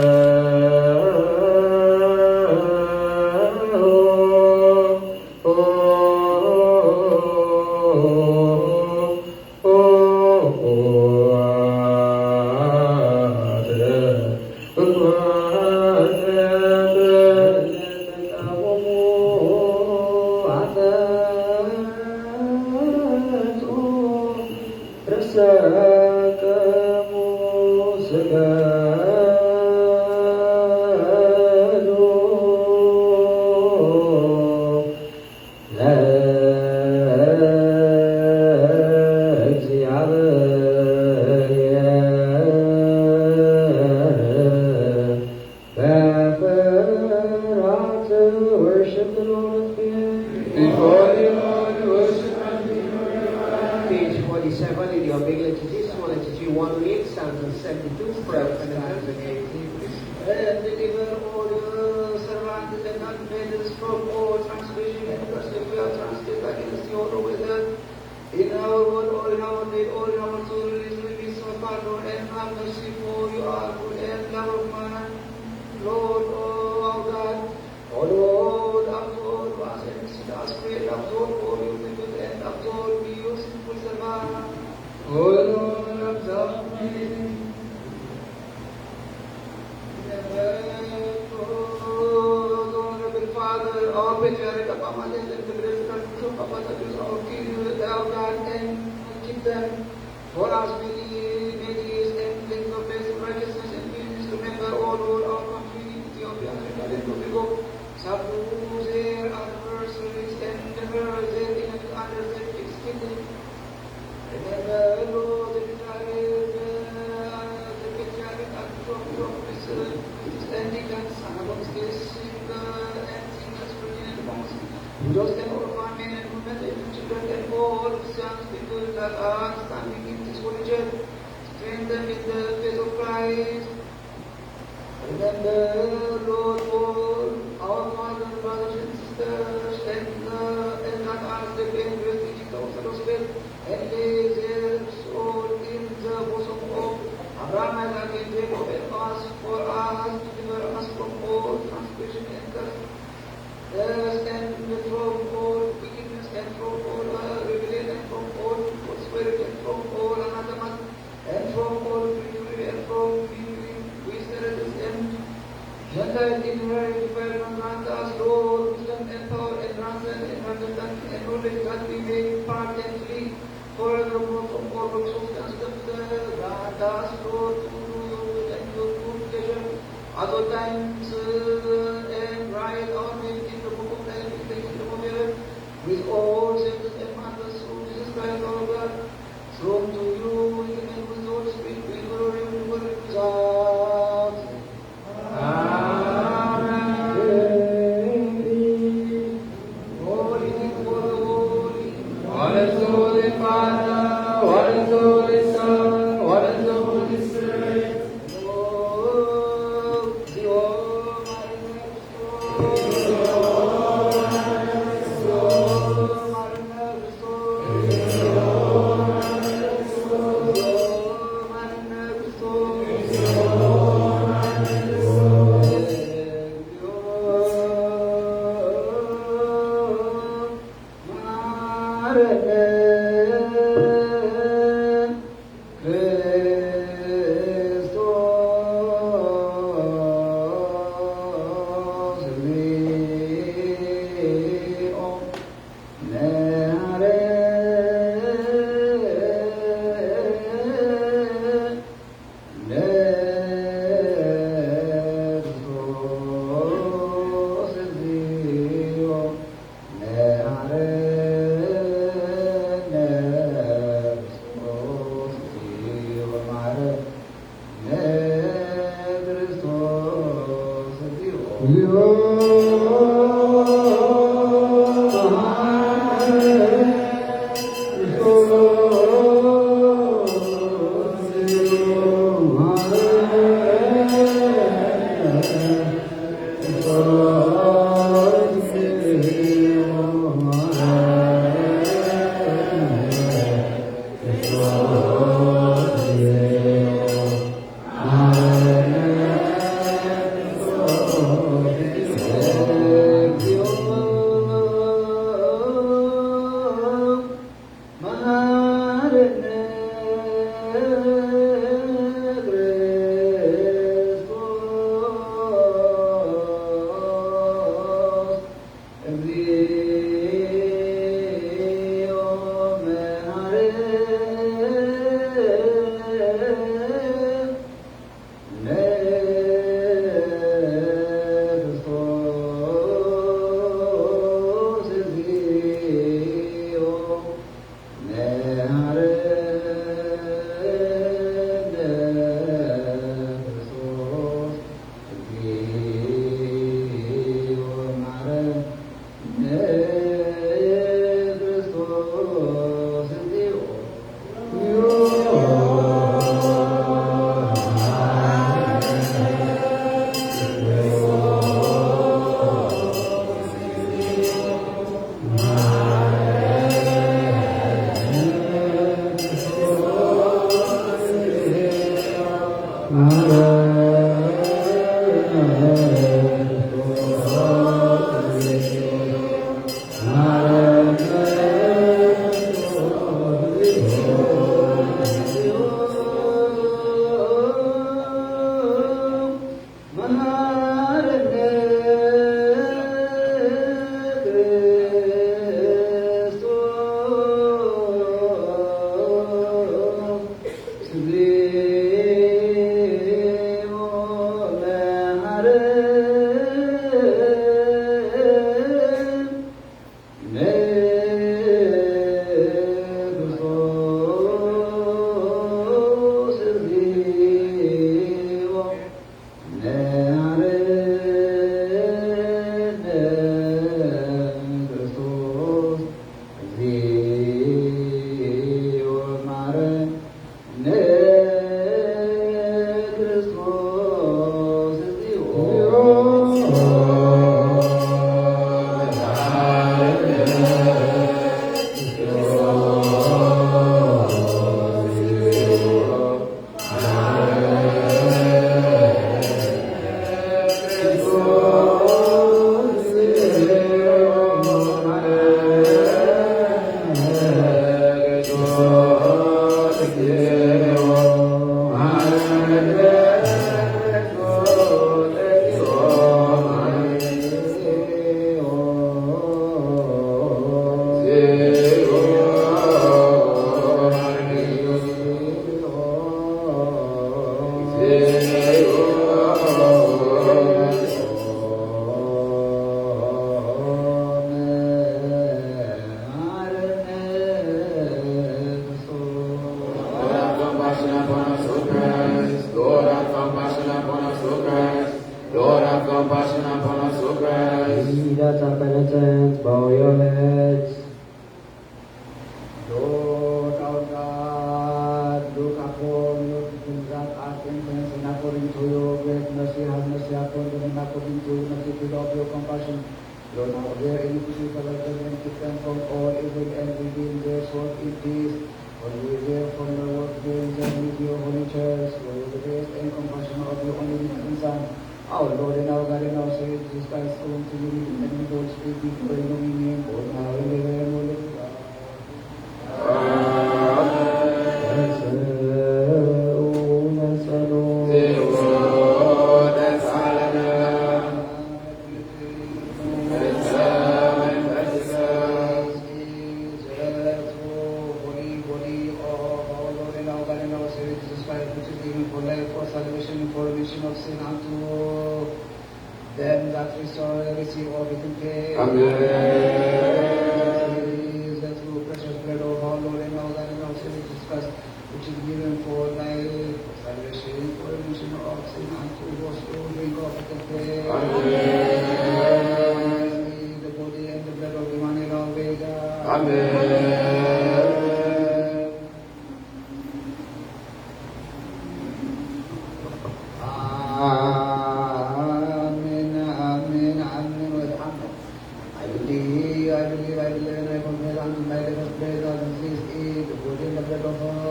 I believe, and I confess unto my deepest praise, and this is the body and the blood of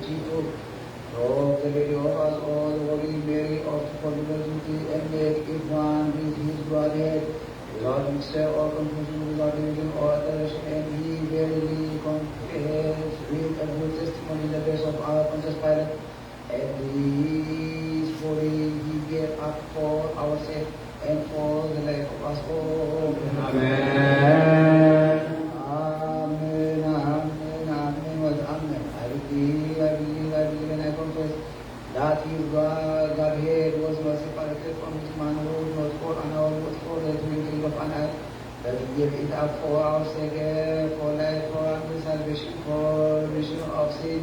Chitu, of the Lady of us all, the Holy Mary of the Forgiveness and make if one with his Godhead, without mixture or confusion, without division or alteration, and he verily confess with a good testimony in the face of our Pontius Pilate, and these fully he gave up for our sake and for the life of us all. Amen. Amen, amen, amen, was amen. I believe, and I confess that his Godhead was not separated from his manhood, not for an hour, but for the twinkling of an eye, that he gave it up for our sake, for life, for our salvation, for remission of sin,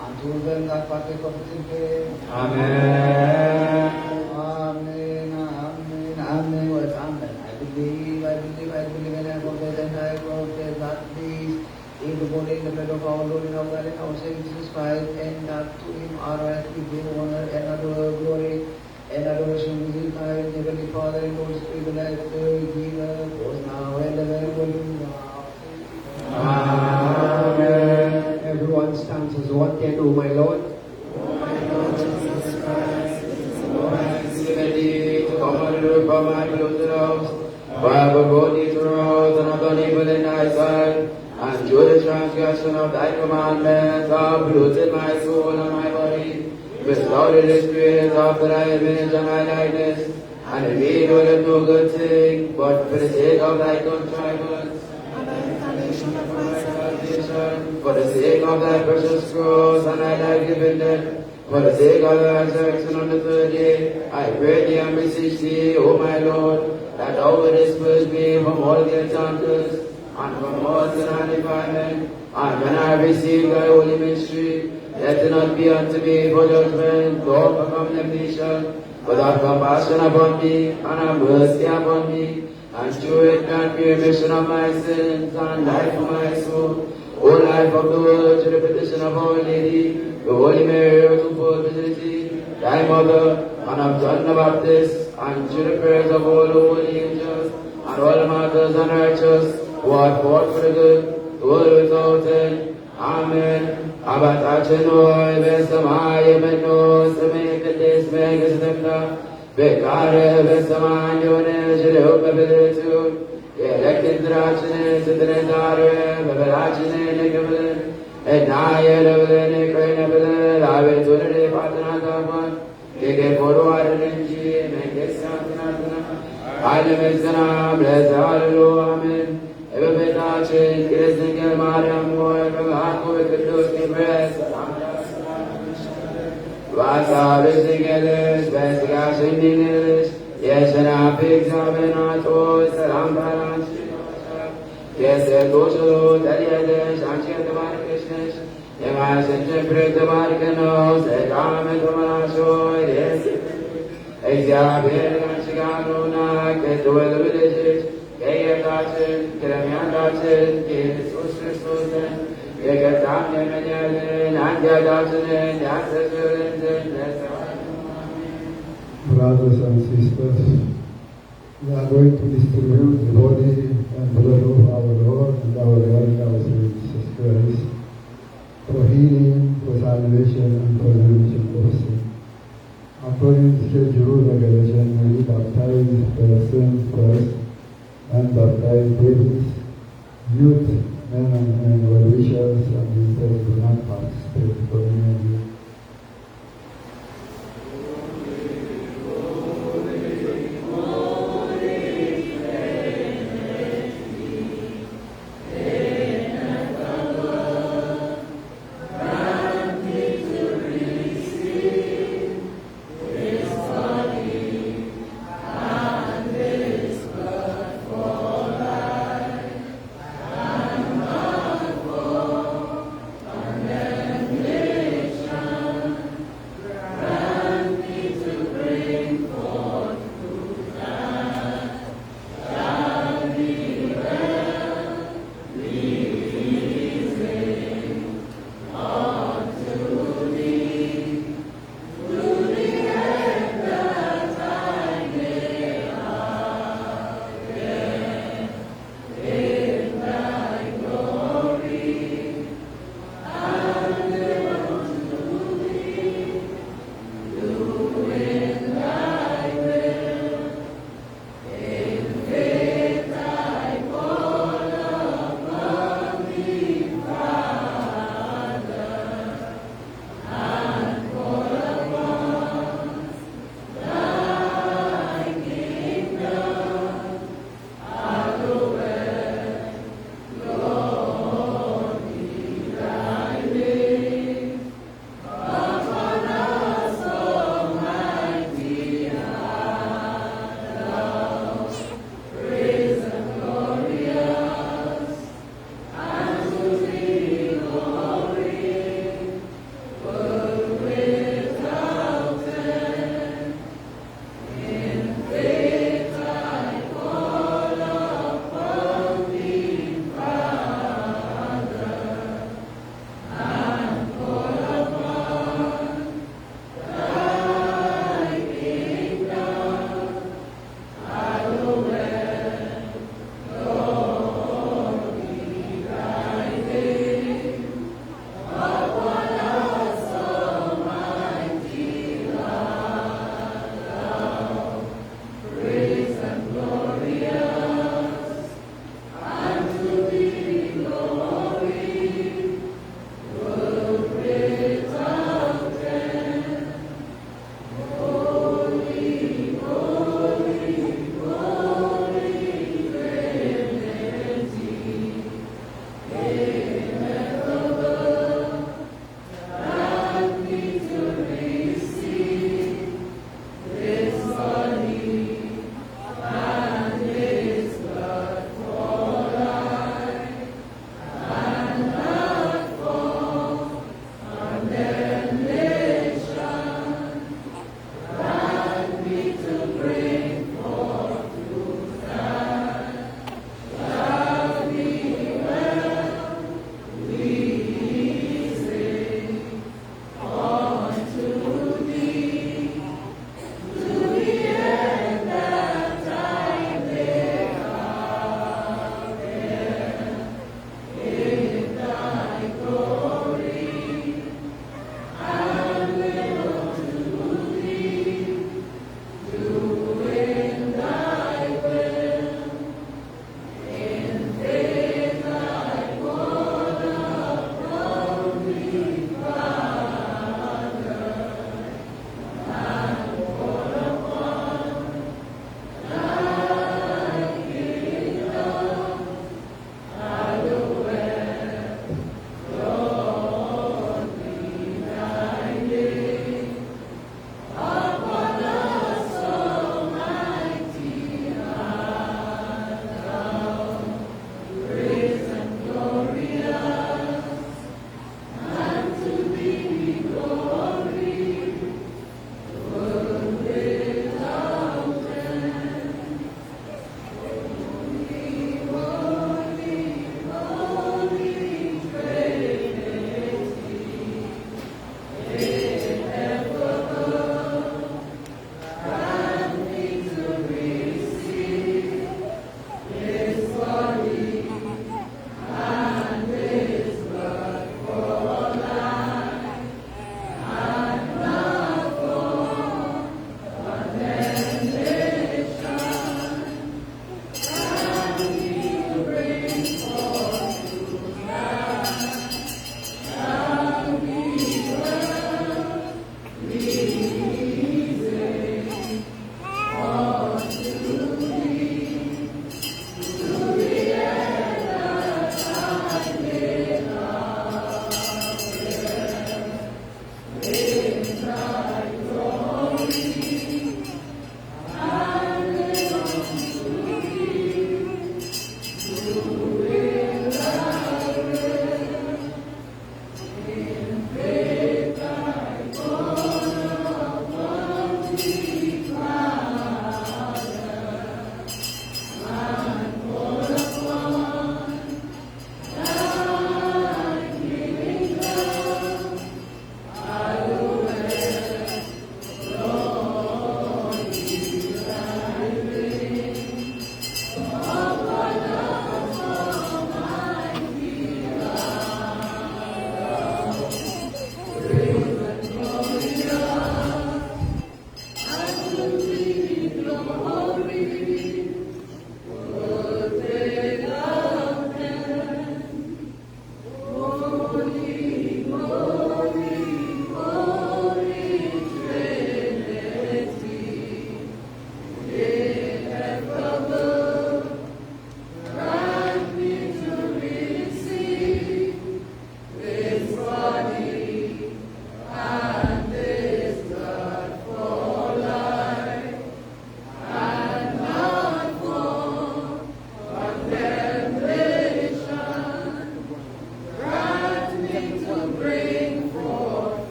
unto them that partake of it in faith. Amen. Amen, amen, amen, was amen. I believe, and I confess, that these in the body and the blood of our Lord and our God and our Savior Jesus Christ, and that to him are right we give honor and glory and adoration with his time, Heavenly Father and Holy Spirit, the life giver, both now and ever. Amen. Everyone stands as one. Can do, my Lord. To come and look for my clothes house, for I have a body to rouse and I've done evil in thy sight, and through the transgression of thy commandments I have polluted my soul and my body with the spirit of thy image and thy likeness, and in me doeth no good thing, but for the sake of thy contrivance, for the sake of thy precious cross and thy life-giving death, for the sake of the resurrection on the third day, I pray thee and beseech thee, O my Lord, that thou wouldest purge me from all the enchanters and from all sin and defilement. And when I receive thy holy mystery, let it not be unto me for judgment, nor for condemnation, but have compassion upon me, and have mercy upon me, and show it grant me remission of my sins, and life for my soul. O life of the world, to the petition of Our Lady, the Holy Mary, to full virginity, thy mother, and of John the Baptist, and to the prayers of all the holy angels, and all the martyrs and righteous, who are fought for the good, the world without end. Amen. Abatace noi, besamai, menos, mecates, megastemta, becare, besamanione, jereupe vedetur, elected dracine, citrenare, beveracine, necabelen, et nae, levelene, crenabelen, aventurere, patanataman, que forward energy, make it santinatana, Alemesana, bless hallelujah, amen. Ever betace, Christian Mariam, ever Haku, Kudus, Kibres, Vasa, visiting others, investigation in others, yes, and I pick up and I told, Salam Balance, yes, the Gosho, Taliadas, Ancient Marcus, Yama, Saint Break the Marcanos, the Garment of Manasho, yes. Examine and Chiganona, get to the villages, Gay Dachshund, Keramian Dachshund, Kid Susan, Yagatam Yaman, Anja Dachshund, Ancestors, Brothers and sisters, we are going to distribute the body and blood of our Lord and our God and our Savior Jesus Christ for healing, for salvation, and for the remission of sin. According to schedule regulation, we baptize persons first and baptize babies, youth, men and well-wishers, and visitors do not participate in communion.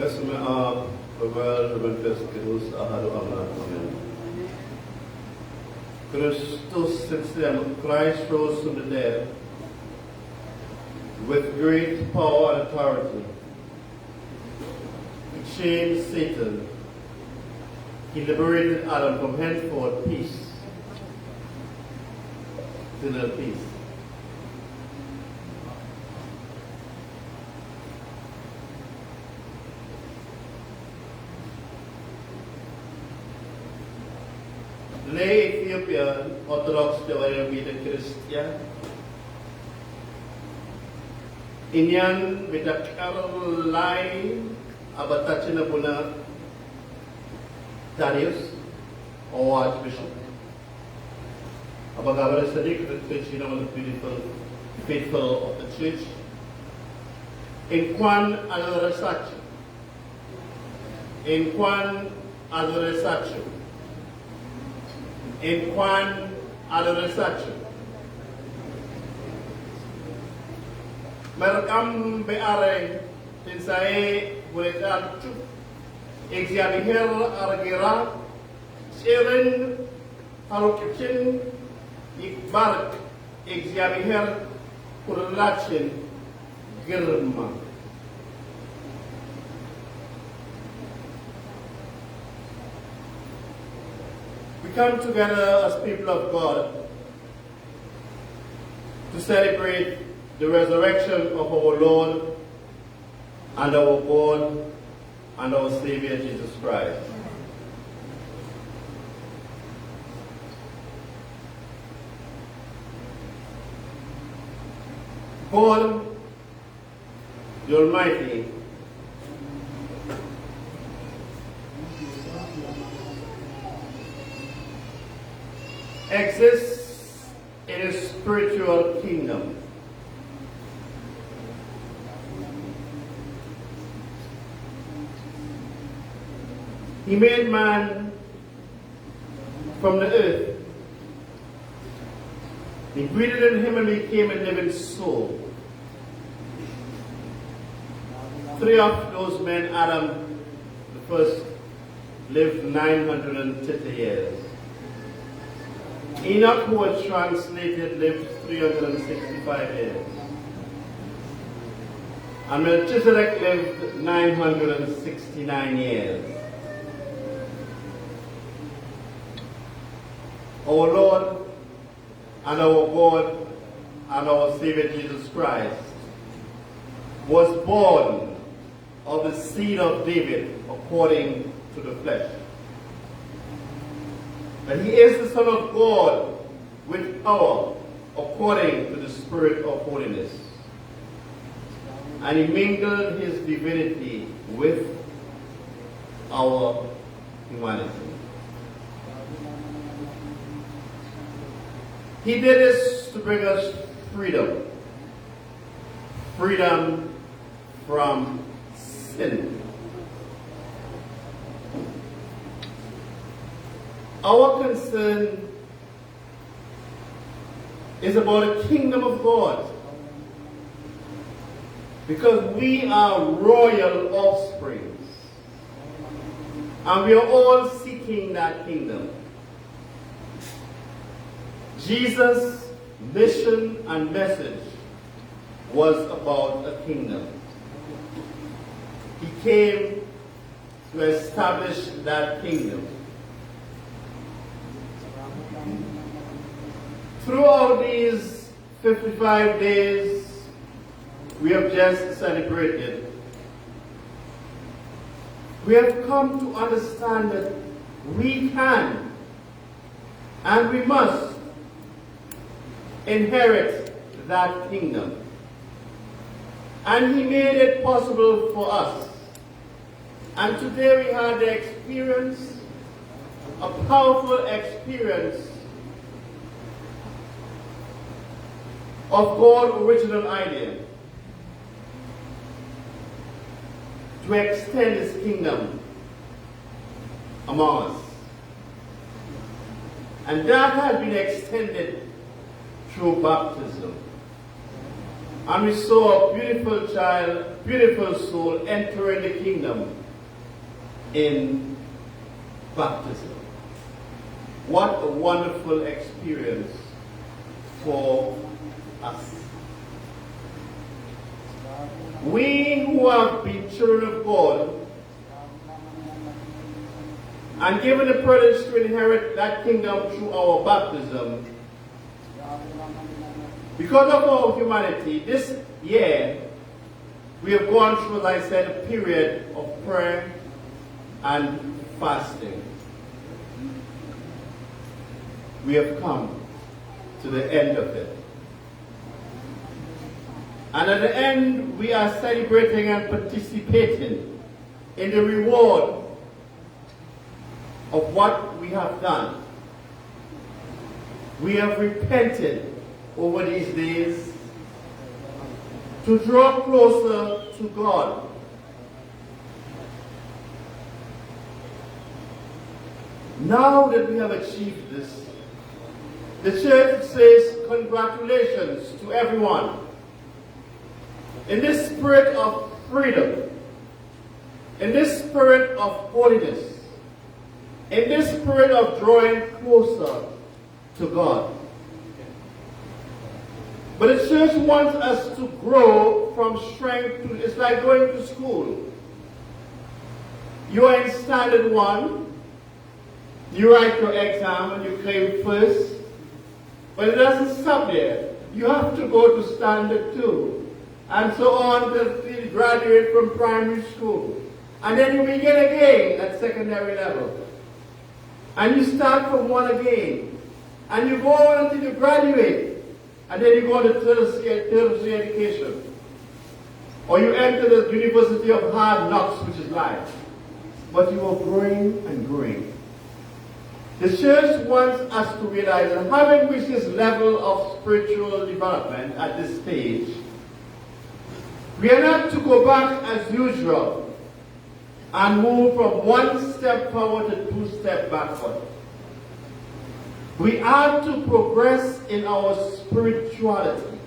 Besme a Reverend Christus ahadu amen. Christus himself, Christ rose from the dead with great power and authority. He chained Satan. He liberated Adam from henceforth peace. Eternal peace. Lay Ethiopian Orthodox Theology Christian Inyan Vidakar Lai Abatachina Buna Darius or Archbishop Abagavara Sadiq, which you know the beautiful faithful of the church. In Kwan Adorasachi. In Kwan Adorasachi. In Kwan Adorasachi. Merekam beare tinsae buletan cu examiner argira seren harukicin ikbar examiner kurlachin girma. We come together as people of God to celebrate the resurrection of our Lord and our God and our Savior Jesus Christ. God, the Almighty, exists in a spiritual kingdom. He made man from the earth. He breathed in him and became a living soul. Three of those men, Adam, the first, lived 930 years. Enoch, who was translated, lived 365 years. And Melchizedek lived 969 years. Our Lord and our God and our Savior Jesus Christ was born of the seed of David according to the flesh. And he is the Son of God with power according to the Spirit of holiness. And he mingled his divinity with our humanity. He did this to bring us freedom. Freedom from sin. Our concern is about the kingdom of God. Because we are royal offsprings. And we are all seeking that kingdom. Jesus' mission and message was about a kingdom. He came to establish that kingdom. Throughout these 55 days we have just celebrated, we have come to understand that we can and we must inherit that kingdom. And he made it possible for us. And today we had the experience, a powerful experience of God's original idea to extend his kingdom among us. And that has been extended through baptism. And we saw a beautiful child, beautiful soul entering the kingdom in baptism. What a wonderful experience for us. We who have been children of God and given the privilege to inherit that kingdom through our baptism, because of our humanity, this year we have gone through, as I said, a period of prayer and fasting. We have come to the end of it. And at the end, we are celebrating and participating in the reward of what we have done. We have repented over these days to draw closer to God. Now that we have achieved this, the church says congratulations to everyone. In this spirit of freedom, in this spirit of holiness, in this spirit of drawing closer to God. But the church wants us to grow from strength to, it's like going to school. You are in standard 1, you write your exam and you claim first, but it doesn't stop there. You have to go to standard 2. And so on until you graduate from primary school. And then you begin again at secondary level. And you start from 1 again. And you go on until you graduate. And then you go to tertiary education. Or you enter the University of Hard Knocks, which is life. But you are growing and growing. The church wants us to realize that having reached this level of spiritual development at this stage, we are not to go back as usual and move from 1 step forward to 2 steps backward. We are to progress in our spirituality.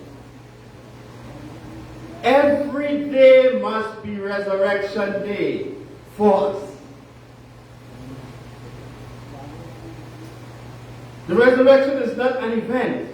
Every day must be resurrection day for us. The resurrection is not an event.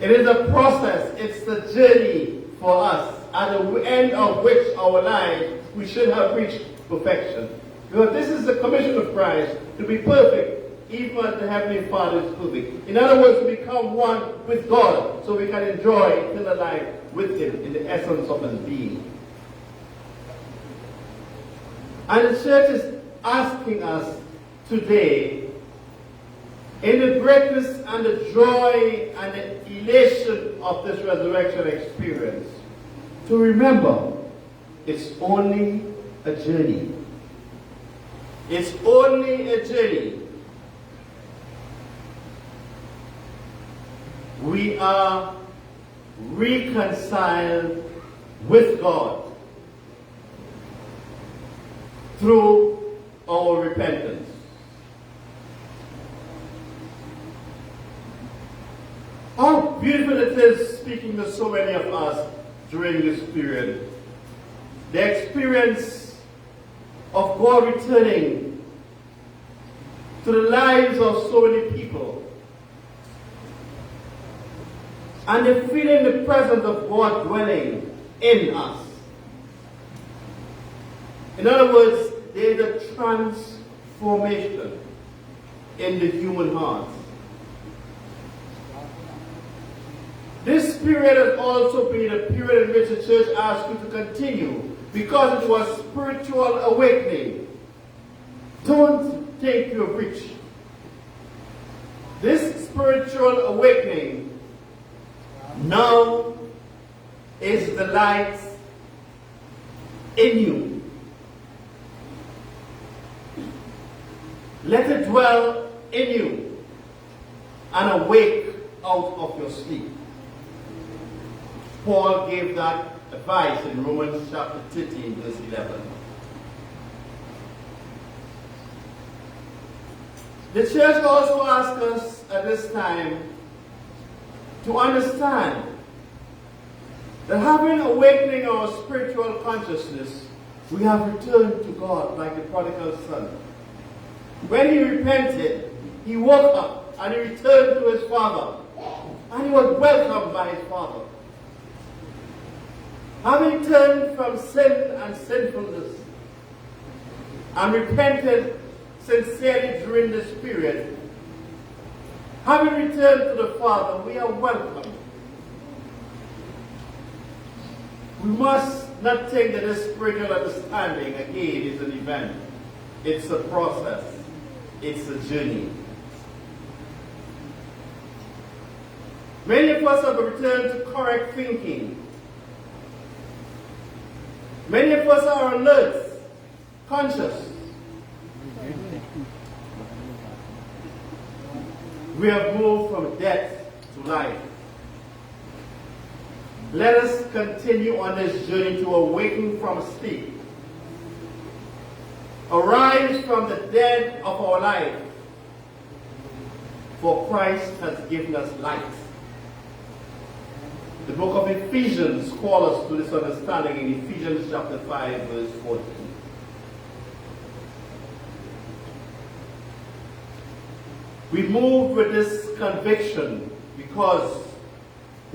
It is a process. It's the journey for us, at the end of which our lives we should have reached perfection. Because this is the commission of Christ, to be perfect, even as the Heavenly Father is perfect. In other words, to become one with God, so we can enjoy eternal life with Him in the essence of His being. And the church is asking us today, in the greatness and the joy and the elation of this resurrection experience, to remember it's only a journey. It's only a journey. We are reconciled with God through our repentance. How beautiful it is speaking to so many of us during this period. The experience of God returning to the lives of so many people. And the feeling the presence of God dwelling in us. In other words, there is a transformation in the human heart. This period has also been a period in which the church asked you to continue, because it was spiritual awakening. Don't think you have reached. This spiritual awakening now is the light in you. Let it dwell in you and awake out of your sleep. Paul gave that advice in Romans chapter 13, verse 11. The church also asks us at this time to understand that having awakening our spiritual consciousness, we have returned to God like the prodigal son. When he repented, he woke up and he returned to his father. And he was welcomed by his father. Having turned from sin and sinfulness and repented sincerely during this period, having returned to the Father, we are welcome. We must not think that this spiritual understanding, again, is an event. It's a process. It's a journey. Many of us have returned to correct thinking. Many of us are alert, conscious. We have moved from death to life. Let us continue on this journey to awaken from sleep. Arise from the dead of our life, for Christ has given us light. The book of Ephesians calls us to this understanding in Ephesians chapter 5, verse 14. We move with this conviction because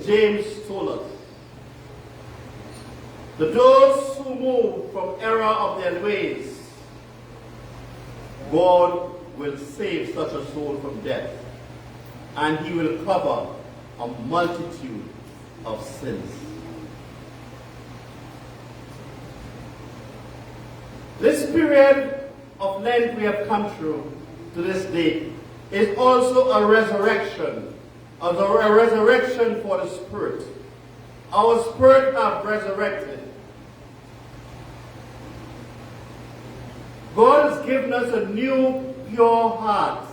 James told us that those who move from error of their ways, God will save such a soul from death, and he will cover a multitude of sins. This period of Lent we have come through to this day is also a resurrection for the spirit. Our spirit have resurrected. God has given us a new pure heart.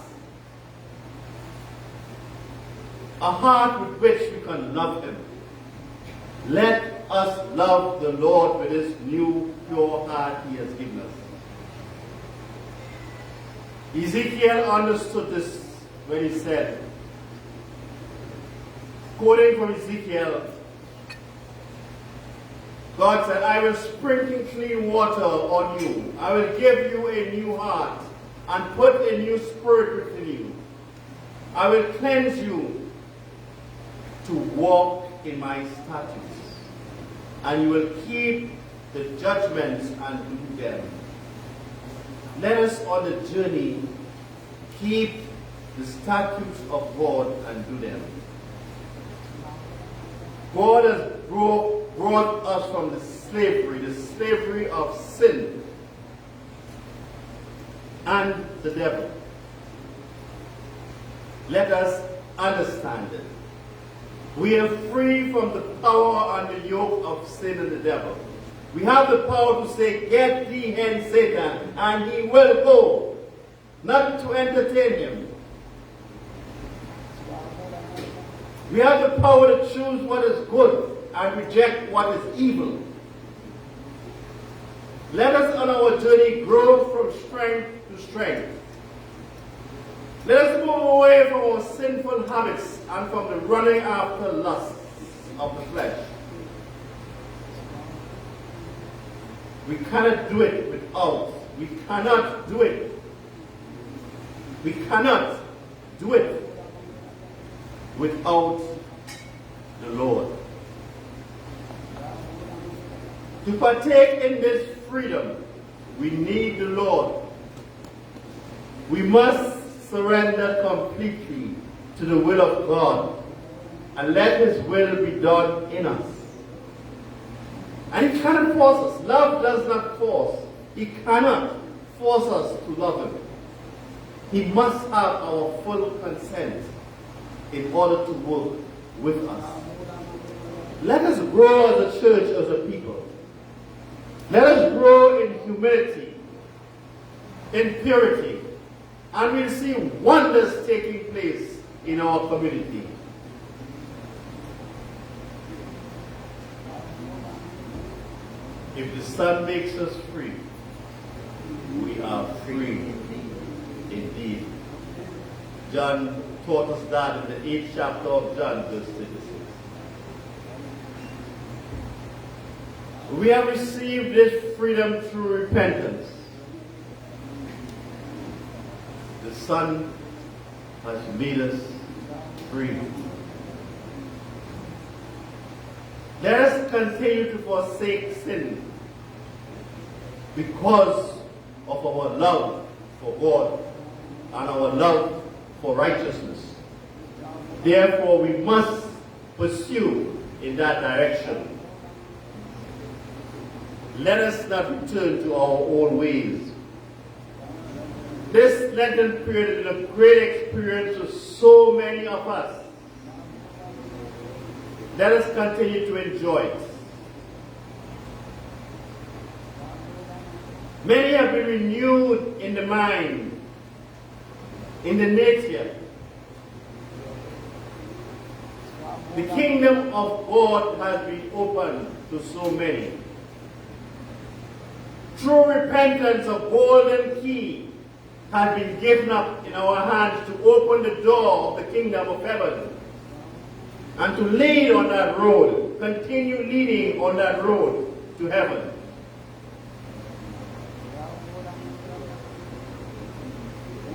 A heart with which we can love him. Let us love the Lord with this new pure heart he has given us. Ezekiel understood this when he said, quoting from Ezekiel, God said, I will sprinkle clean water on you. I will give you a new heart and put a new spirit within you. I will cleanse you to walk in my statutes. And you will keep the judgments and do them. Let us on the journey keep the statutes of God and do them. God has brought us from the slavery of sin and the devil. Let us understand it. We are free from the power and the yoke of sin and the devil. We have the power to say, get thee hence, Satan, and he will go, not to entertain him. We have the power to choose what is good and reject what is evil. Let us on our journey grow from strength to strength. Let us move away from our sinful habits and from the running after lusts of the flesh. We cannot do it without. We cannot do it. We cannot do it without the Lord. To partake in this freedom, we need the Lord. We must surrender completely to the will of God and let his will be done in us. And he cannot force us. Love does not force. He cannot force us to love him. He must have our full consent in order to work with us. Let us grow as a church, as a people. Let us grow in humility, in purity, and we'll see wonders taking place in our community. If the Son makes us free, we are free indeed. John taught us that in the 8th chapter of John, verse 36. We have received this freedom through repentance. The Son has made us free. Let us continue to forsake sin because of our love for God and our love for righteousness. Therefore, we must pursue in that direction. Let us not return to our old ways. This Lenten period is a great experience for so many of us. Let us continue to enjoy it. Many have been renewed in the mind, in the nature. The kingdom of God has been opened to so many. Through repentance, a golden key has been given up in our hands to open the door of the kingdom of heaven and to lead on that road, continue leading on that road to heaven.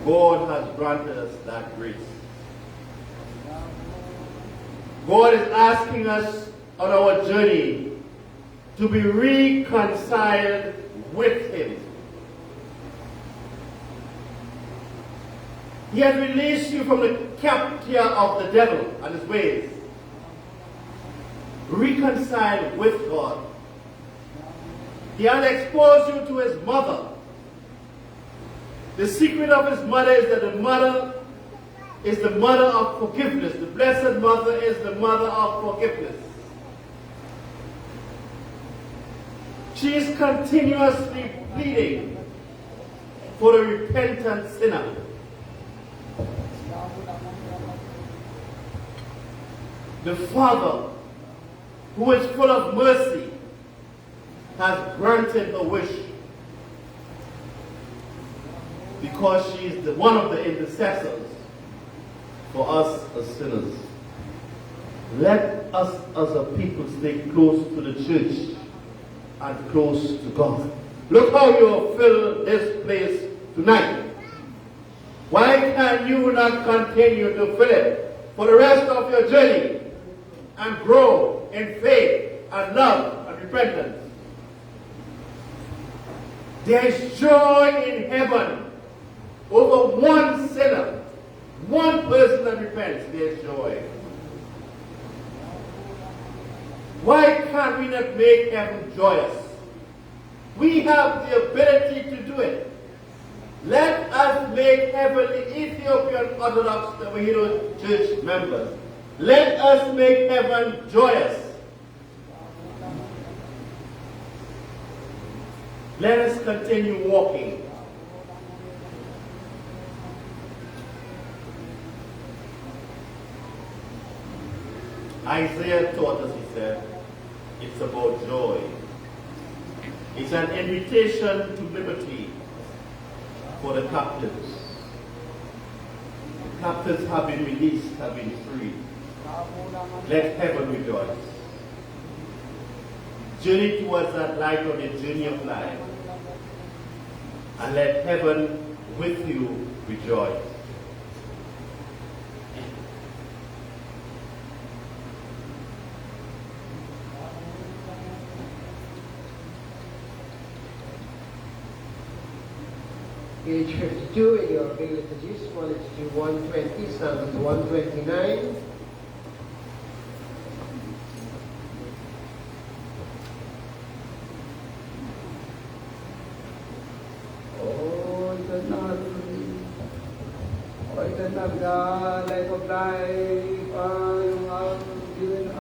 God has granted us that grace. God is asking us on our journey to be reconciled with Him. He has released you from the capture of the devil and his ways. Reconciled with God. He has exposed you to His mother. The secret of His mother is that the mother is the mother of forgiveness. The Blessed Mother is the mother of forgiveness. She is continuously pleading for the repentant sinner. The Father, who is full of mercy, has granted a wish because she is one of the intercessors for us as sinners. Let us as a people stay close to the church and close to God. Look how you have filled this place tonight. Why can you not continue to fill it for the rest of your journey and grow in faith and love and repentance? There is joy in heaven over one sinner, one person that repents. There is joy. Why can't we not make heaven joyous? We have the ability to do it. Let us make heaven the Ethiopian Orthodox Tewahedo Church members. Let us make heaven joyous. Let us continue walking. Isaiah taught us, he said, it's about joy. It's an invitation to liberty for the captives. The captives have been released, have been freed. Let heaven rejoice. Journey towards that light on the journey of life. And let heaven with you rejoice. Page 52 in your big liturgies, liturgy 120, stanzas 129. Light of life,